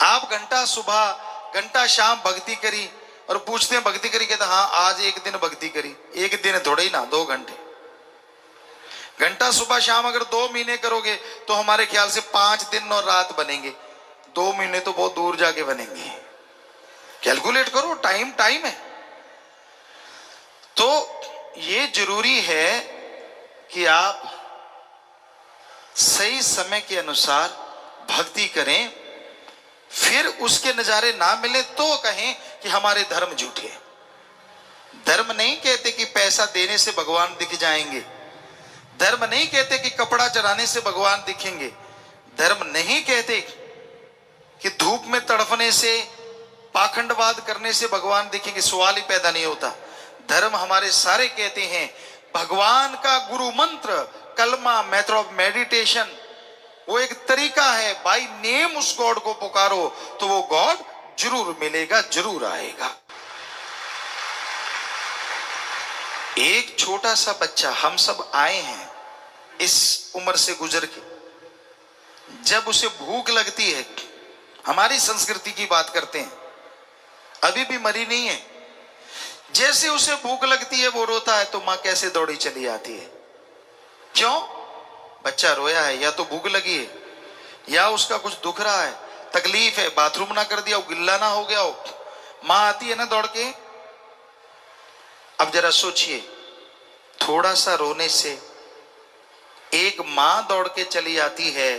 A: आप घंटा सुबह घंटा शाम भक्ति करी और पूछते हैं भक्ति करी, कहते हाँ आज एक दिन भक्ति करी। एक दिन थोड़े ही ना, 2 घंटे। घंटा सुबह शाम अगर 2 महीने करोगे तो हमारे ख्याल से 5 दिन और रात बनेंगे। 2 महीने तो बहुत दूर जाके बनेंगे। कैलकुलेट करो, टाइम है। तो ये जरूरी है कि आप सही समय के अनुसार भक्ति करें, फिर उसके नजारे ना मिले तो कहें कि हमारे धर्म झूठे। धर्म नहीं कहते कि पैसा देने से भगवान दिख जाएंगे। धर्म नहीं कहते कि कपड़ा चढ़ाने से भगवान दिखेंगे। धर्म नहीं कहते कि धूप में तड़फने से, पाखंडवाद करने से भगवान दिखेंगे। सवाल ही पैदा नहीं होता। धर्म हमारे सारे कहते हैं भगवान का गुरु मंत्र, कलमा, मेथड ऑफ मेडिटेशन, वो एक तरीका है। बाय नेम उस गॉड को पुकारो तो वो गॉड जरूर मिलेगा, जरूर आएगा। एक छोटा सा बच्चा, हम सब आए हैं इस उम्र से गुजर के, जब उसे भूख लगती है, हमारी संस्कृति की बात करते हैं, अभी भी मरी नहीं है, जैसे उसे भूख लगती है वो रोता है तो मां कैसे दौड़ी चली आती है? क्यों? बच्चा रोया है, या तो भूख लगी है या उसका कुछ दुख रहा है, तकलीफ है, बाथरूम ना कर दिया हो, गिल्ला ना हो गया हो, मां आती है ना दौड़ के। अब जरा सोचिए, थोड़ा सा रोने से एक मां दौड़ के चली आती है,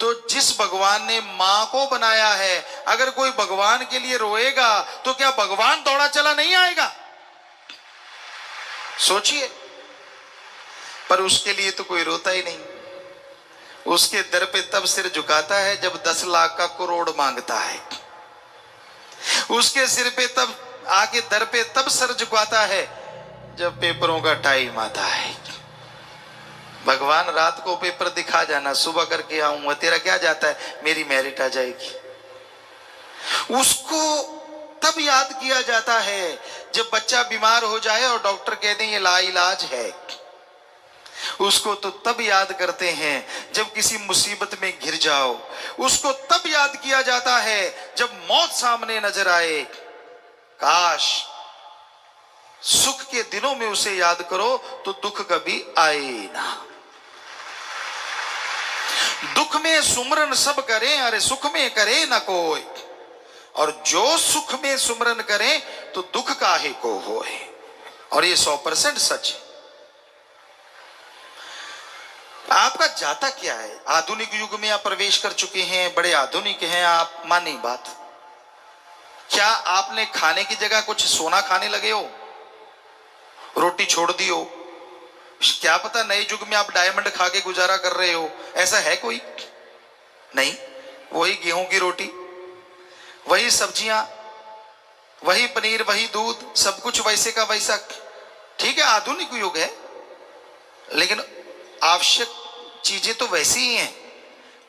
A: तो जिस भगवान ने मां को बनाया है, अगर कोई भगवान के लिए रोएगा तो क्या भगवान दौड़ा चला नहीं आएगा? सोचिए। पर उसके लिए तो कोई रोता ही नहीं। उसके दर पे तब सिर झुकाता है जब 10 लाख का करोड़ मांगता है। उसके सिर पे तब आके दर पे तब सर झुकाता है जब पेपरों का टाइम आता है। भगवान रात को पेपर दिखा जाना, सुबह करके आऊंगा, तेरा क्या जाता है, मेरी मेरिट आ जाएगी। उसको तब याद किया जाता है जब बच्चा बीमार हो जाए और डॉक्टर कह दें ये लाइलाज है। उसको तो तब याद करते हैं जब किसी मुसीबत में घिर जाओ। उसको तब याद किया जाता है जब मौत सामने नजर आए। काश सुख के दिनों में उसे याद करो तो दुख कभी आए ना। दुख में सुमरन सब करें, अरे सुख में करे न कोई, और जो सुख में सुमरन करे तो दुख काहे को होए। और ये 100% सच है। आपका जाता क्या है? आधुनिक युग में आप प्रवेश कर चुके हैं, बड़े आधुनिक हैं आप, मानी बात। क्या आपने खाने की जगह कुछ सोना खाने लगे हो, रोटी छोड़ दी हो? क्या पता नए युग में आप डायमंड खा के गुजारा कर रहे हो। ऐसा है कोई? नहीं। वही गेहूं की रोटी, वही सब्जियां, वही पनीर, वही दूध, सब कुछ वैसे का वैसा। ठीक है, आधुनिक युग है, लेकिन आवश्यक चीजें तो वैसी ही हैं।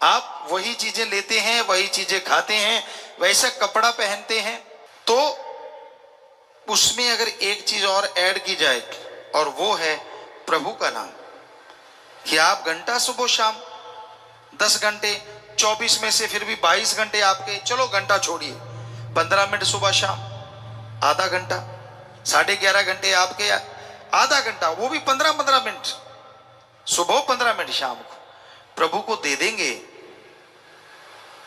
A: आप वही चीजें लेते हैं, वही चीजें खाते हैं, वैसा कपड़ा पहनते हैं, तो उसमें अगर एक चीज और ऐड की जाए और वो है प्रभु का नाम, कि आप घंटा सुबह शाम 10 घंटे 24 में से फिर भी 22 घंटे आपके, चलो घंटा छोड़िए, 15 मिनट सुबह शाम, आधा घंटा, 11.5 घंटे आपके, आधा घंटा, वो भी 15-15 मिनट सुबह, 15 मिनट शाम को प्रभु को दे देंगे,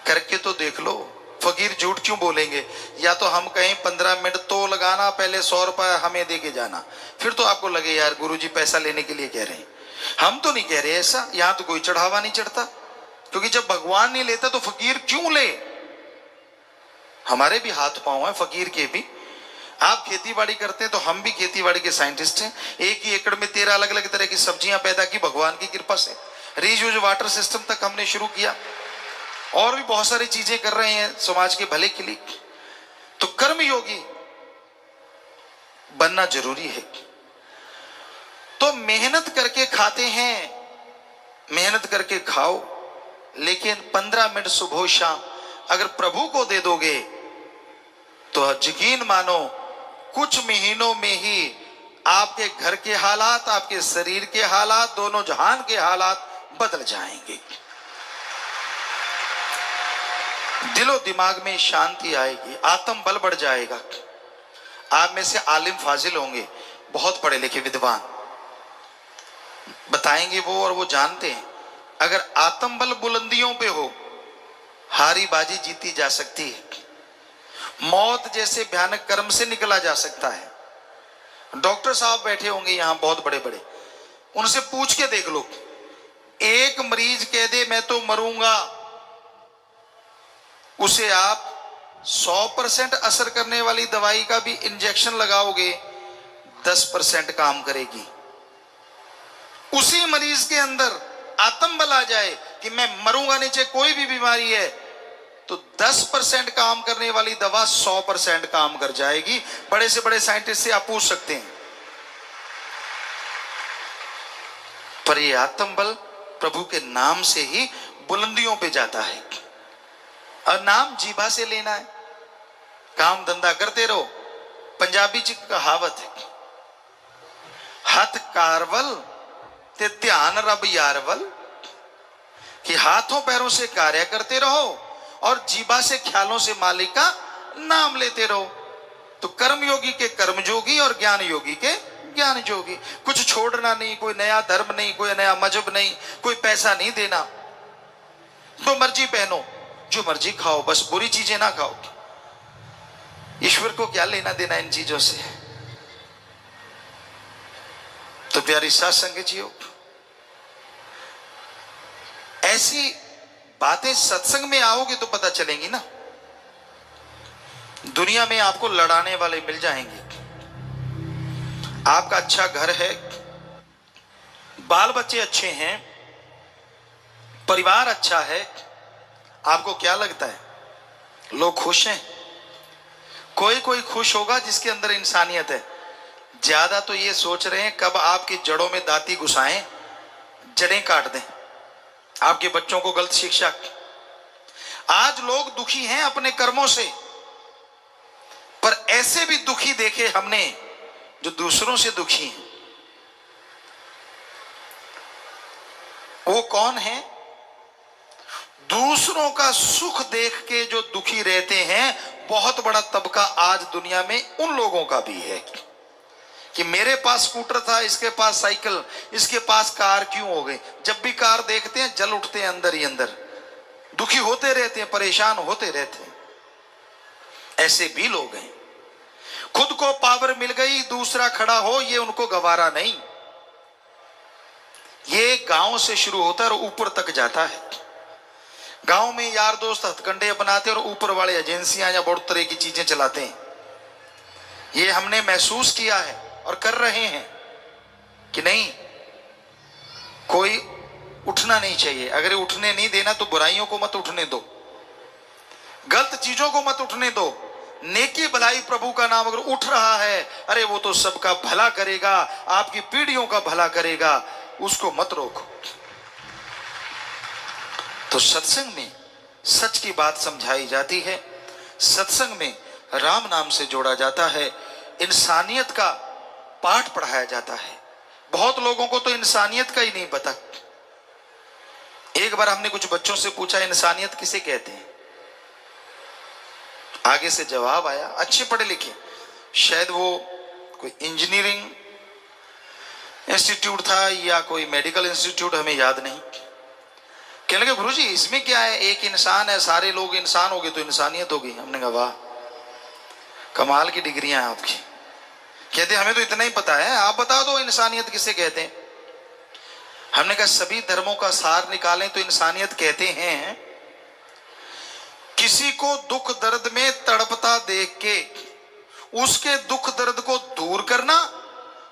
A: करके तो देख लो। फकीर झूठ क्यों बोलेंगे? या तो हम कहें 15 मिनट तो लगाना, पहले 100 रुपया हमें दे के जाना, फिर तो आपको लगे यार गुरुजी पैसा लेने के लिए कह रहे हैं। हम तो नहीं कह रहे ऐसा, यहां तो कोई चढ़ावा नहीं चढ़ता, क्योंकि जब भगवान नहीं लेता तो फकीर क्यों ले? हमारे भी हाथ पांव है फकीर के भी। आप खेती बाड़ी करते हैं तो हम भी खेती बाड़ी के साइंटिस्ट हैं। एक ही एकड़ में 13 अलग अलग तरह की सब्जियां पैदा की भगवान की कृपा से। रीयूज वाटर सिस्टम तक हमने शुरू किया, और भी बहुत सारी चीजें कर रहे हैं समाज के भले के लिए। तो कर्म योगी बनना जरूरी है। तो मेहनत करके खाते हैं, मेहनत करके खाओ, लेकिन 15 मिनट सुबह शाम अगर प्रभु को दे दोगे तो यकीन मानो कुछ महीनों में ही आपके घर के हालात, आपके शरीर के हालात, दोनों जहान के हालात बदल जाएंगे। दिलो दिमाग में शांति आएगी, आत्म बल बढ़ जाएगा। आप में से आलिम फाजिल होंगे, बहुत पढ़े लिखे विद्वान, बताएंगे वो, और वो जानते हैं अगर आत्म बल बुलंदियों पे हो, हारी बाजी जीती जा सकती है। मौत जैसे भयानक कर्म से निकला जा सकता है। डॉक्टर साहब बैठे होंगे यहां बहुत बड़े बड़े, उनसे पूछ के देख लो, एक मरीज कह दे मैं तो मरूंगा, उसे आप 100% असर करने वाली दवाई का भी इंजेक्शन लगाओगे, 10% काम करेगी। उसी मरीज के अंदर आत्म बल आ जाए कि मैं मरूंगा नहीं, चाहे कोई भी बीमारी है, तो 10% काम करने वाली दवा 100% काम कर जाएगी। बड़े से बड़े साइंटिस्ट से आप पूछ सकते हैं। पर ये आत्म बल प्रभु के नाम से ही बुलंदियों पे जाता है। और नाम जीभा से लेना है, काम धंधा करते रहो। पंजाबी च कहावत है, हथ कारवल ते ध्यान रब यारवल, कि हाथों पैरों से कार्य करते रहो और जीभा से ख्यालों से मालिक का नाम लेते रहो। तो कर्म योगी के कर्म जोगी और ज्ञान योगी के ज्ञान जोगी। कुछ छोड़ना नहीं, कोई नया धर्म नहीं, कोई नया मजहब नहीं, कोई पैसा नहीं देना, तो मर्जी पहनो, जो मर्जी खाओ, बस बुरी चीजें ना खाओ। ईश्वर को क्या लेना देना इन चीजों से? तो प्यारी साथ संगतियों, ऐसी बातें सत्संग में आओगे तो पता चलेंगी ना। दुनिया में आपको लड़ाने वाले मिल जाएंगे। आपका अच्छा घर है, बाल बच्चे अच्छे हैं, परिवार अच्छा है, आपको क्या लगता है लोग खुश हैं? कोई कोई खुश होगा जिसके अंदर इंसानियत है। ज्यादा तो ये सोच रहे हैं कब आपकी जड़ों में दाती घुसाएं, जड़ें काट दें, आपके बच्चों को गलत शिक्षा। आज लोग दुखी हैं अपने कर्मों से, पर ऐसे भी दुखी देखे हमने जो दूसरों से दुखी हैं। वो कौन है? दूसरों का सुख देख के जो दुखी रहते हैं, बहुत बड़ा तबका आज दुनिया में उन लोगों का भी है कि मेरे पास स्कूटर था, इसके पास साइकिल, इसके पास कार क्यों हो गई। जब भी कार देखते हैं जल उठते हैं अंदर ही अंदर, दुखी होते रहते हैं, परेशान होते रहते हैं। ऐसे भी लोग हैं। खुद को पावर मिल गई, दूसरा खड़ा हो, ये उनको गवारा नहीं। ये गांव से शुरू होता है और ऊपर तक जाता है। गांव में यार दोस्त हथकंडे अपनाते और ऊपर वाले एजेंसियां या बहुत तरह की चीजें चलाते हैं। ये हमने महसूस किया है और कर रहे हैं कि नहीं, कोई उठना नहीं चाहिए। अगर उठने नहीं देना तो बुराइयों को मत उठने दो, गलत चीजों को मत उठने दो। नेकी भलाई प्रभु का नाम अगर उठ रहा है, अरे वो तो सबका भला करेगा, आपकी पीढ़ियों का भला करेगा, उसको मत रोको। तो सत्संग में सच की बात समझाई जाती है, सत्संग में राम नाम से जोड़ा जाता है, इंसानियत का पाठ पढ़ाया जाता है। बहुत लोगों को तो इंसानियत का ही नहीं पता। एक बार हमने कुछ बच्चों से पूछा, इंसानियत किसे कहते हैं? आगे से जवाब आया, अच्छे पढ़े लिखे, शायद वो कोई इंजीनियरिंग इंस्टीट्यूट था या कोई मेडिकल इंस्टीट्यूट, हमें याद नहीं। कहने लगे गुरुजी इसमें क्या है, एक इंसान है, सारे लोग इंसान हो गए तो इंसानियत होगी। हमने कहा वाह, कमाल की डिग्रियां हैं आपकी। कहते हमें तो इतना ही पता है, आप बता दो इंसानियत किसे कहते हैं। हमने कहा सभी धर्मों का सार निकालें तो इंसानियत कहते हैं किसी को दुख दर्द में तड़पता देख के उसके दुख दर्द को दूर करना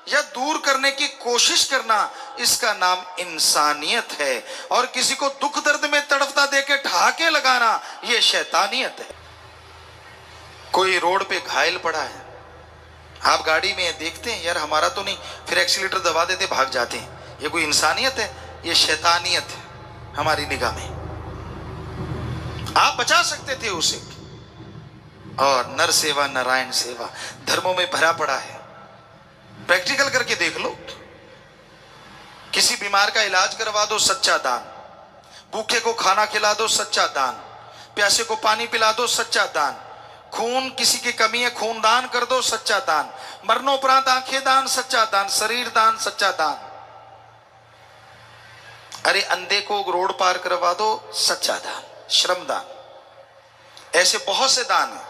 A: या दूर करने की कोशिश करना, इसका नाम इंसानियत है। और किसी को दुख दर्द में तड़पता देख के ठहाके लगाना, यह शैतानियत है। कोई रोड पे घायल पड़ा है, आप गाड़ी में देखते हैं यार हमारा तो नहीं, फिर एक्सीलेटर दबा देते भाग जाते हैं, ये कोई इंसानियत है? ये शैतानियत है हमारी निगाह में। आप बचा सकते थे उसे। और नर सेवा नारायण सेवा धर्मों में भरा पड़ा है, प्रैक्टिकल करके देख लो। किसी बीमार का इलाज करवा दो, सच्चा दान। भूखे को खाना खिला दो, सच्चा दान। प्यासे को पानी पिला दो, सच्चा दान। खून किसी की कमी है, खून दान कर दो, सच्चा दान। मरणोपरांत आंखें दान, सच्चा दान। शरीर दान, सच्चा दान। अरे अंधे को रोड पार करवा दो, सच्चा दान, श्रम दान। ऐसे बहुत से दान है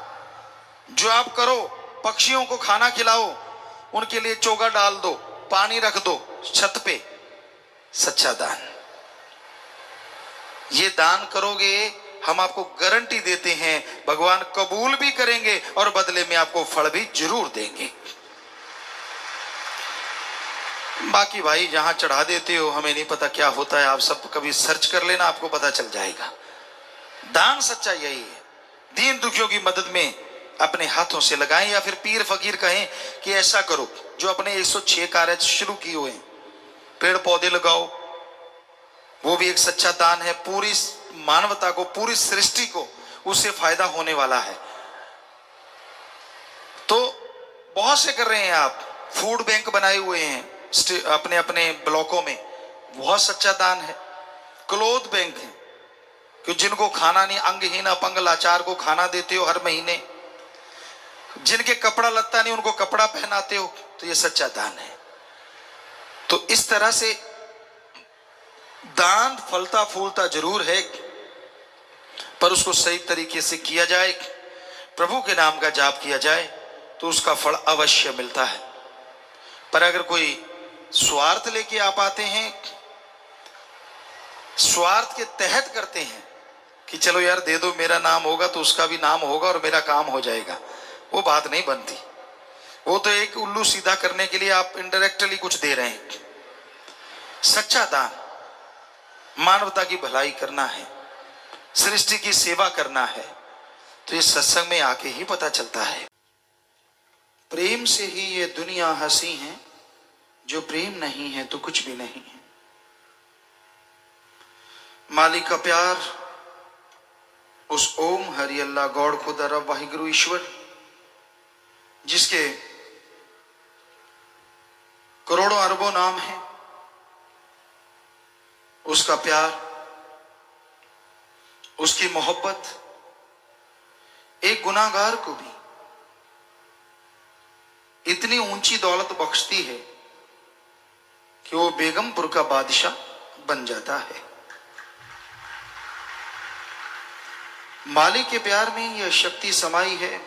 A: जो आप करो। पक्षियों को खाना खिलाओ, उनके लिए चोगा डाल दो, पानी रख दो छत पे, सच्चा दान। ये दान करोगे, हम आपको गारंटी देते हैं भगवान कबूल भी करेंगे और बदले में आपको फल भी जरूर देंगे। बाकी भाई जहां चढ़ा देते हो हमें नहीं पता क्या होता है, आप सब कभी सर्च कर लेना, आपको पता चल जाएगा। दान सच्चा यही है। दीन दुखियों की मदद में अपने हाथों से लगाएं, या फिर पीर फकीर कहें कि ऐसा करो, जो अपने 106 कार्य शुरू किए हुए हैं। पेड़ पौधे लगाओ, वो भी एक सच्चा दान है। पूरी मानवता को, पूरी सृष्टि को उससे फायदा होने वाला है। तो बहुत से कर रहे हैं आप। फूड बैंक बनाए हुए हैं अपने अपने ब्लॉकों में, बहुत सच्चा दान है। क्लोथ बैंक है कि जिनको खाना नहीं, अंगहीन अपंग लाचार को खाना देते हो हर महीने। जिनके कपड़ा लत्ता नहीं उनको कपड़ा पहनाते हो, तो ये सच्चा दान है। तो इस तरह से दान फलता फूलता जरूर है, पर उसको सही तरीके से किया जाए, प्रभु के नाम का जाप किया जाए तो उसका फल अवश्य मिलता है। पर अगर कोई स्वार्थ लेके आप आते हैं, स्वार्थ के तहत करते हैं कि चलो यार दे दो, मेरा नाम होगा तो उसका भी नाम होगा और मेरा काम हो जाएगा, वो बात नहीं बनती। वो तो एक उल्लू सीधा करने के लिए आप इनडायरेक्टली कुछ दे रहे हैं। सच्चा दान मानवता की भलाई करना है, सृष्टि की सेवा करना है, तो ये सत्संग में आके ही पता चलता है। प्रेम से ही ये दुनिया हंसी है, जो प्रेम नहीं है तो कुछ भी नहीं है। मालिक का प्यार, उस ओम हरि अल्लाह गॉड खुदा रब वाहिगुरु ईश्वर, जिसके करोड़ों अरबों नाम हैं, उसका प्यार, उसकी मोहब्बत एक गुनाहगार को भी इतनी ऊंची दौलत बख्शती है कि वो बेगमपुर का बादशाह बन जाता है। मालिक के प्यार में यह शक्ति समाई है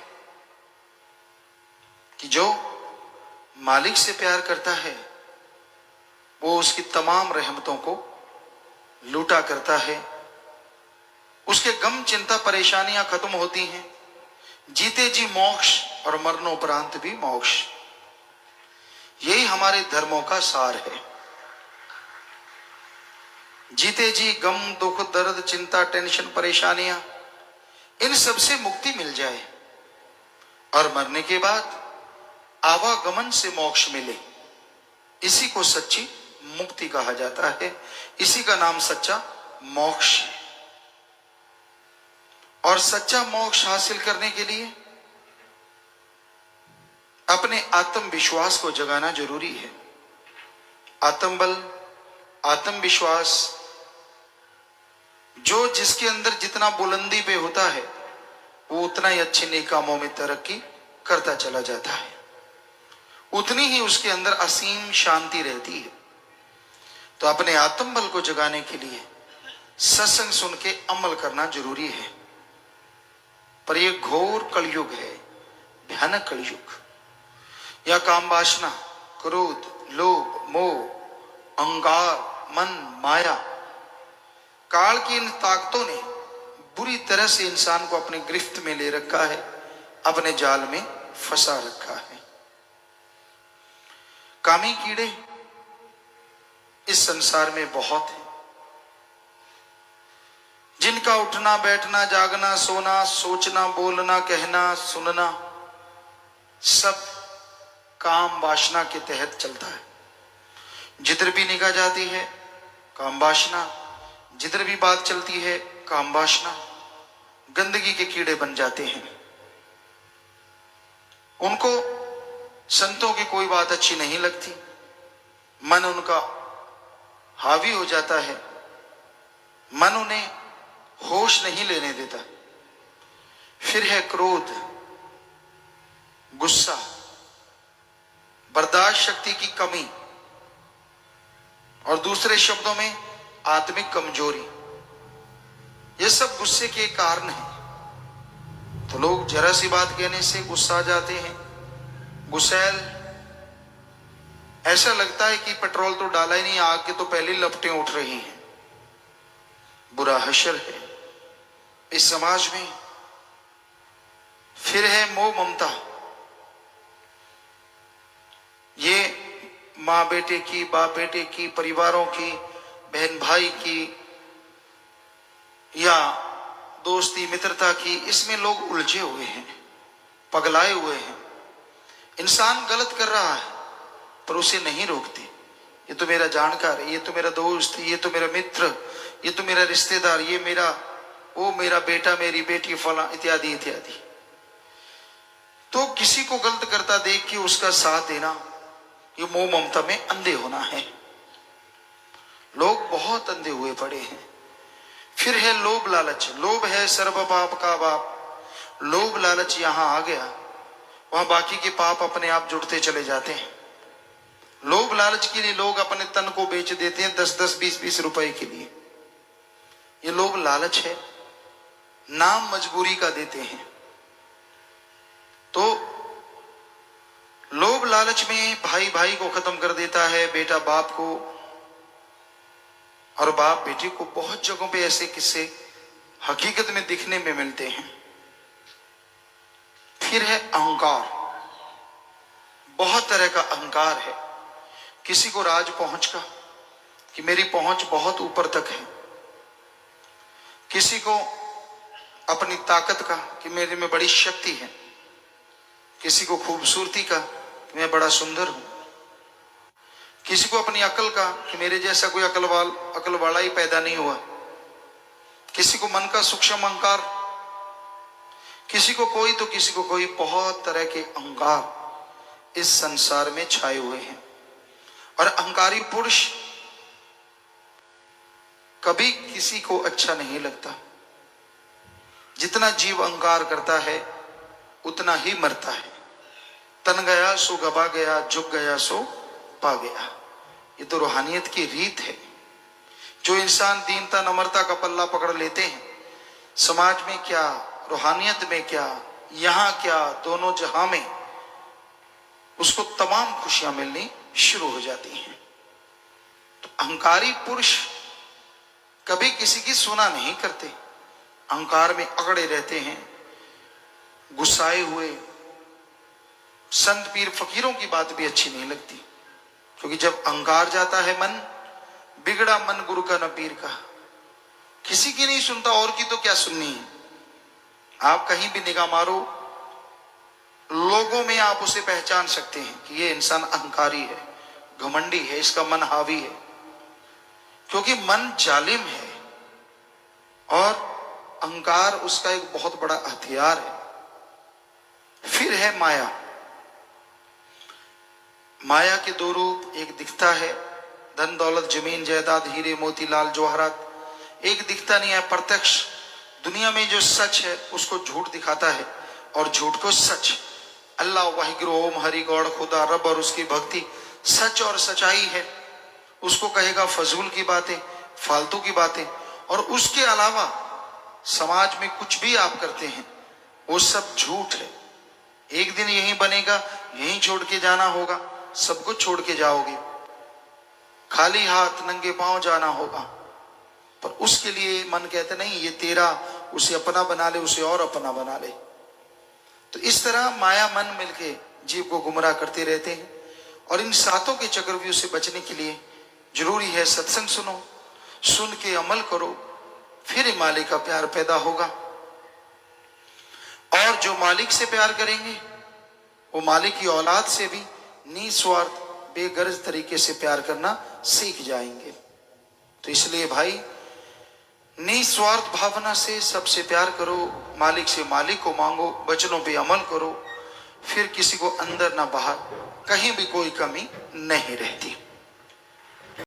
A: कि जो मालिक से प्यार करता है वो उसकी तमाम रहमतों को लूटा करता है। उसके गम चिंता परेशानियां खत्म होती हैं। जीते जी मोक्ष और मरणोपरांत भी मोक्ष। यही हमारे धर्मों का सार है। जीते जी गम, दुख, दर्द, चिंता, टेंशन, परेशानियां, इन सब से मुक्ति मिल जाए और मरने के बाद आवागमन से मोक्ष मिले, इसी को सच्ची मुक्ति कहा जाता है। इसी का नाम सच्चा मोक्ष है। और सच्चा मोक्ष हासिल करने के लिए अपने आत्मविश्वास को जगाना जरूरी है। आत्मबल, आत्मविश्वास जो जिसके अंदर जितना बुलंदी पे होता है वो उतना ही अच्छे नेक कामों में तरक्की करता चला जाता है, उतनी ही उसके अंदर असीम शांति रहती है। तो अपने आत्मबल को जगाने के लिए सत्संग सुन के अमल करना जरूरी है। पर यह घोर कलयुग है, भयानक कलयुग। यह काम वासना, क्रोध, लोभ, मोह, अहंकार, मन, माया, काल की इन ताकतों ने बुरी तरह से इंसान को अपने गिरफ्त में ले रखा है, अपने जाल में फंसा रखा है। कामी कीड़े इस संसार में बहुत हैं, जिनका उठना, बैठना, जागना, सोना, सोचना, बोलना, कहना, सुनना सब काम वासना के तहत चलता है। जिधर भी निगाह जाती है काम वासना, जिधर भी बात चलती है काम वासना, गंदगी के कीड़े बन जाते हैं। उनको संतों की कोई बात अच्छी नहीं लगती, मन उनका हावी हो जाता है, मन उन्हें होश नहीं लेने देता। फिर है क्रोध, गुस्सा, बर्दाश्त शक्ति की कमी, और दूसरे शब्दों में आत्मिक कमजोरी। ये सब गुस्से के कारण हैं। तो लोग जरा सी बात कहने से गुस्सा आ जाते हैं। गुस्सैल, ऐसा लगता है कि पेट्रोल तो डाला ही नहीं, आग के तो पहले लपटें उठ रही हैं। बुरा हशर है इस समाज में। फिर है मोह ममता। ये माँ बेटे की, बाप बेटे की, परिवारों की, बहन भाई की या दोस्ती मित्रता की, इसमें लोग उलझे हुए हैं, पगलाए हुए हैं। इंसान गलत कर रहा है पर उसे नहीं रोकते। ये तो मेरा जानकार है, ये तो मेरा दोस्त, ये तो मेरा मित्र, ये तो मेरा रिश्तेदार, ये मेरा, वो मेरा बेटा, मेरी बेटी, फला, इत्यादि इत्यादि। तो किसी को गलत करता देख के उसका साथ देना, ये मोह ममता में अंधे होना है। लोग बहुत अंधे हुए पड़े हैं। फिर है लोभ लालच। लोभ है सर्व पाप का बाप। लोभ लालच यहां आ गया, वहां बाकी के पाप अपने आप जुड़ते चले जाते हैं। लोभ लालच के लिए लोग अपने तन को बेच देते हैं 10-10, 20-20 रुपए के लिए। ये लोभ लालच है, नाम मजबूरी का देते हैं। तो लोभ लालच में भाई भाई को खत्म कर देता है, बेटा बाप को, और बाप बेटे को। बहुत जगहों पे ऐसे किस्से हकीकत में दिखने में मिलते हैं। फिर है अहंकार। बहुत तरह का अहंकार है। किसी को राज पहुंच का, कि मेरी पहुंच बहुत ऊपर तक है। किसी को अपनी ताकत का, कि मेरे में बड़ी शक्ति है। किसी को खूबसूरती का, कि मैं बड़ा सुंदर हूं। किसी को अपनी अकल का, कि मेरे जैसा कोई अकल वाला ही पैदा नहीं हुआ। किसी को मन का सूक्ष्म अहंकार, किसी को कोई तो किसी को कोई। बहुत तरह के अहंकार इस संसार में छाए हुए हैं। और अहंकारी पुरुष कभी किसी को अच्छा नहीं लगता। जितना जीव अहंकार करता है उतना ही मरता है। तन गया सो गवा गया, झुक गया सो पा गया। ये तो रूहानियत की रीत है। जो इंसान दीनता नम्रता का पल्ला पकड़ लेते हैं, समाज में क्या, रूहानियत में क्या, यहां क्या, दोनों जहां में उसको तमाम खुशियां मिलनी शुरू हो जाती हैं। तो अहंकारी पुरुष कभी किसी की सुना नहीं करते, अहंकार में अकड़े रहते हैं, गुस्साए हुए। संत पीर फकीरों की बात भी अच्छी नहीं लगती, क्योंकि जब अहंकार जाता है मन, बिगड़ा मन गुरु का न पीर का। किसी की नहीं सुनता, और की तो क्या सुननी है। आप कहीं भी निगाह मारो, लोगों में आप उसे पहचान सकते हैं कि ये इंसान अहंकारी है, घमंडी है, इसका मन हावी है। क्योंकि मन जालिम है और अहंकार उसका एक बहुत बड़ा हथियार है। फिर है माया। माया के दो रूप, एक दिखता है धन दौलत जमीन जायदाद हीरे मोती लाल जवाहरात, एक दिखता नहीं है प्रत्यक्ष। दुनिया में जो सच है उसको झूठ दिखाता है और झूठ को सच। अल्लाह वाहिगुरु ओम हरि गौड़ खुदा रब और उसकी भक्ति सच और सच्चाई है। उसको कहेगा फजूल की बातें, फालतू की बातें। और उसके अलावा समाज में कुछ भी आप करते हैं वो सब झूठ है। एक दिन यही बनेगा, यही छोड़ के जाना होगा, सब कुछ छोड़ के जाओगे, खाली हाथ नंगे पांव जाना होगा। पर उसके लिए मन कहते नहीं ये तेरा, उसे अपना बना ले, उसे और अपना बना ले। तो इस तरह माया मन मिलके जीव को गुमराह करते रहते हैं। और इन सातों के चक्रव्यूह से बचने के लिए जरूरी है सत्संग सुनो, सुन के अमल करो, फिर मालिक का प्यार पैदा होगा। और जो मालिक से प्यार करेंगे वो मालिक की औलाद से भी निस्वार्थ बेगरज तरीके से प्यार करना सीख जाएंगे। तो इसलिए भाई निस्वार्थ भावना से सबसे प्यार करो, मालिक से मालिक को मांगो, वचनों पे अमल करो, फिर किसी को अंदर ना बाहर कहीं भी कोई कमी नहीं रहती।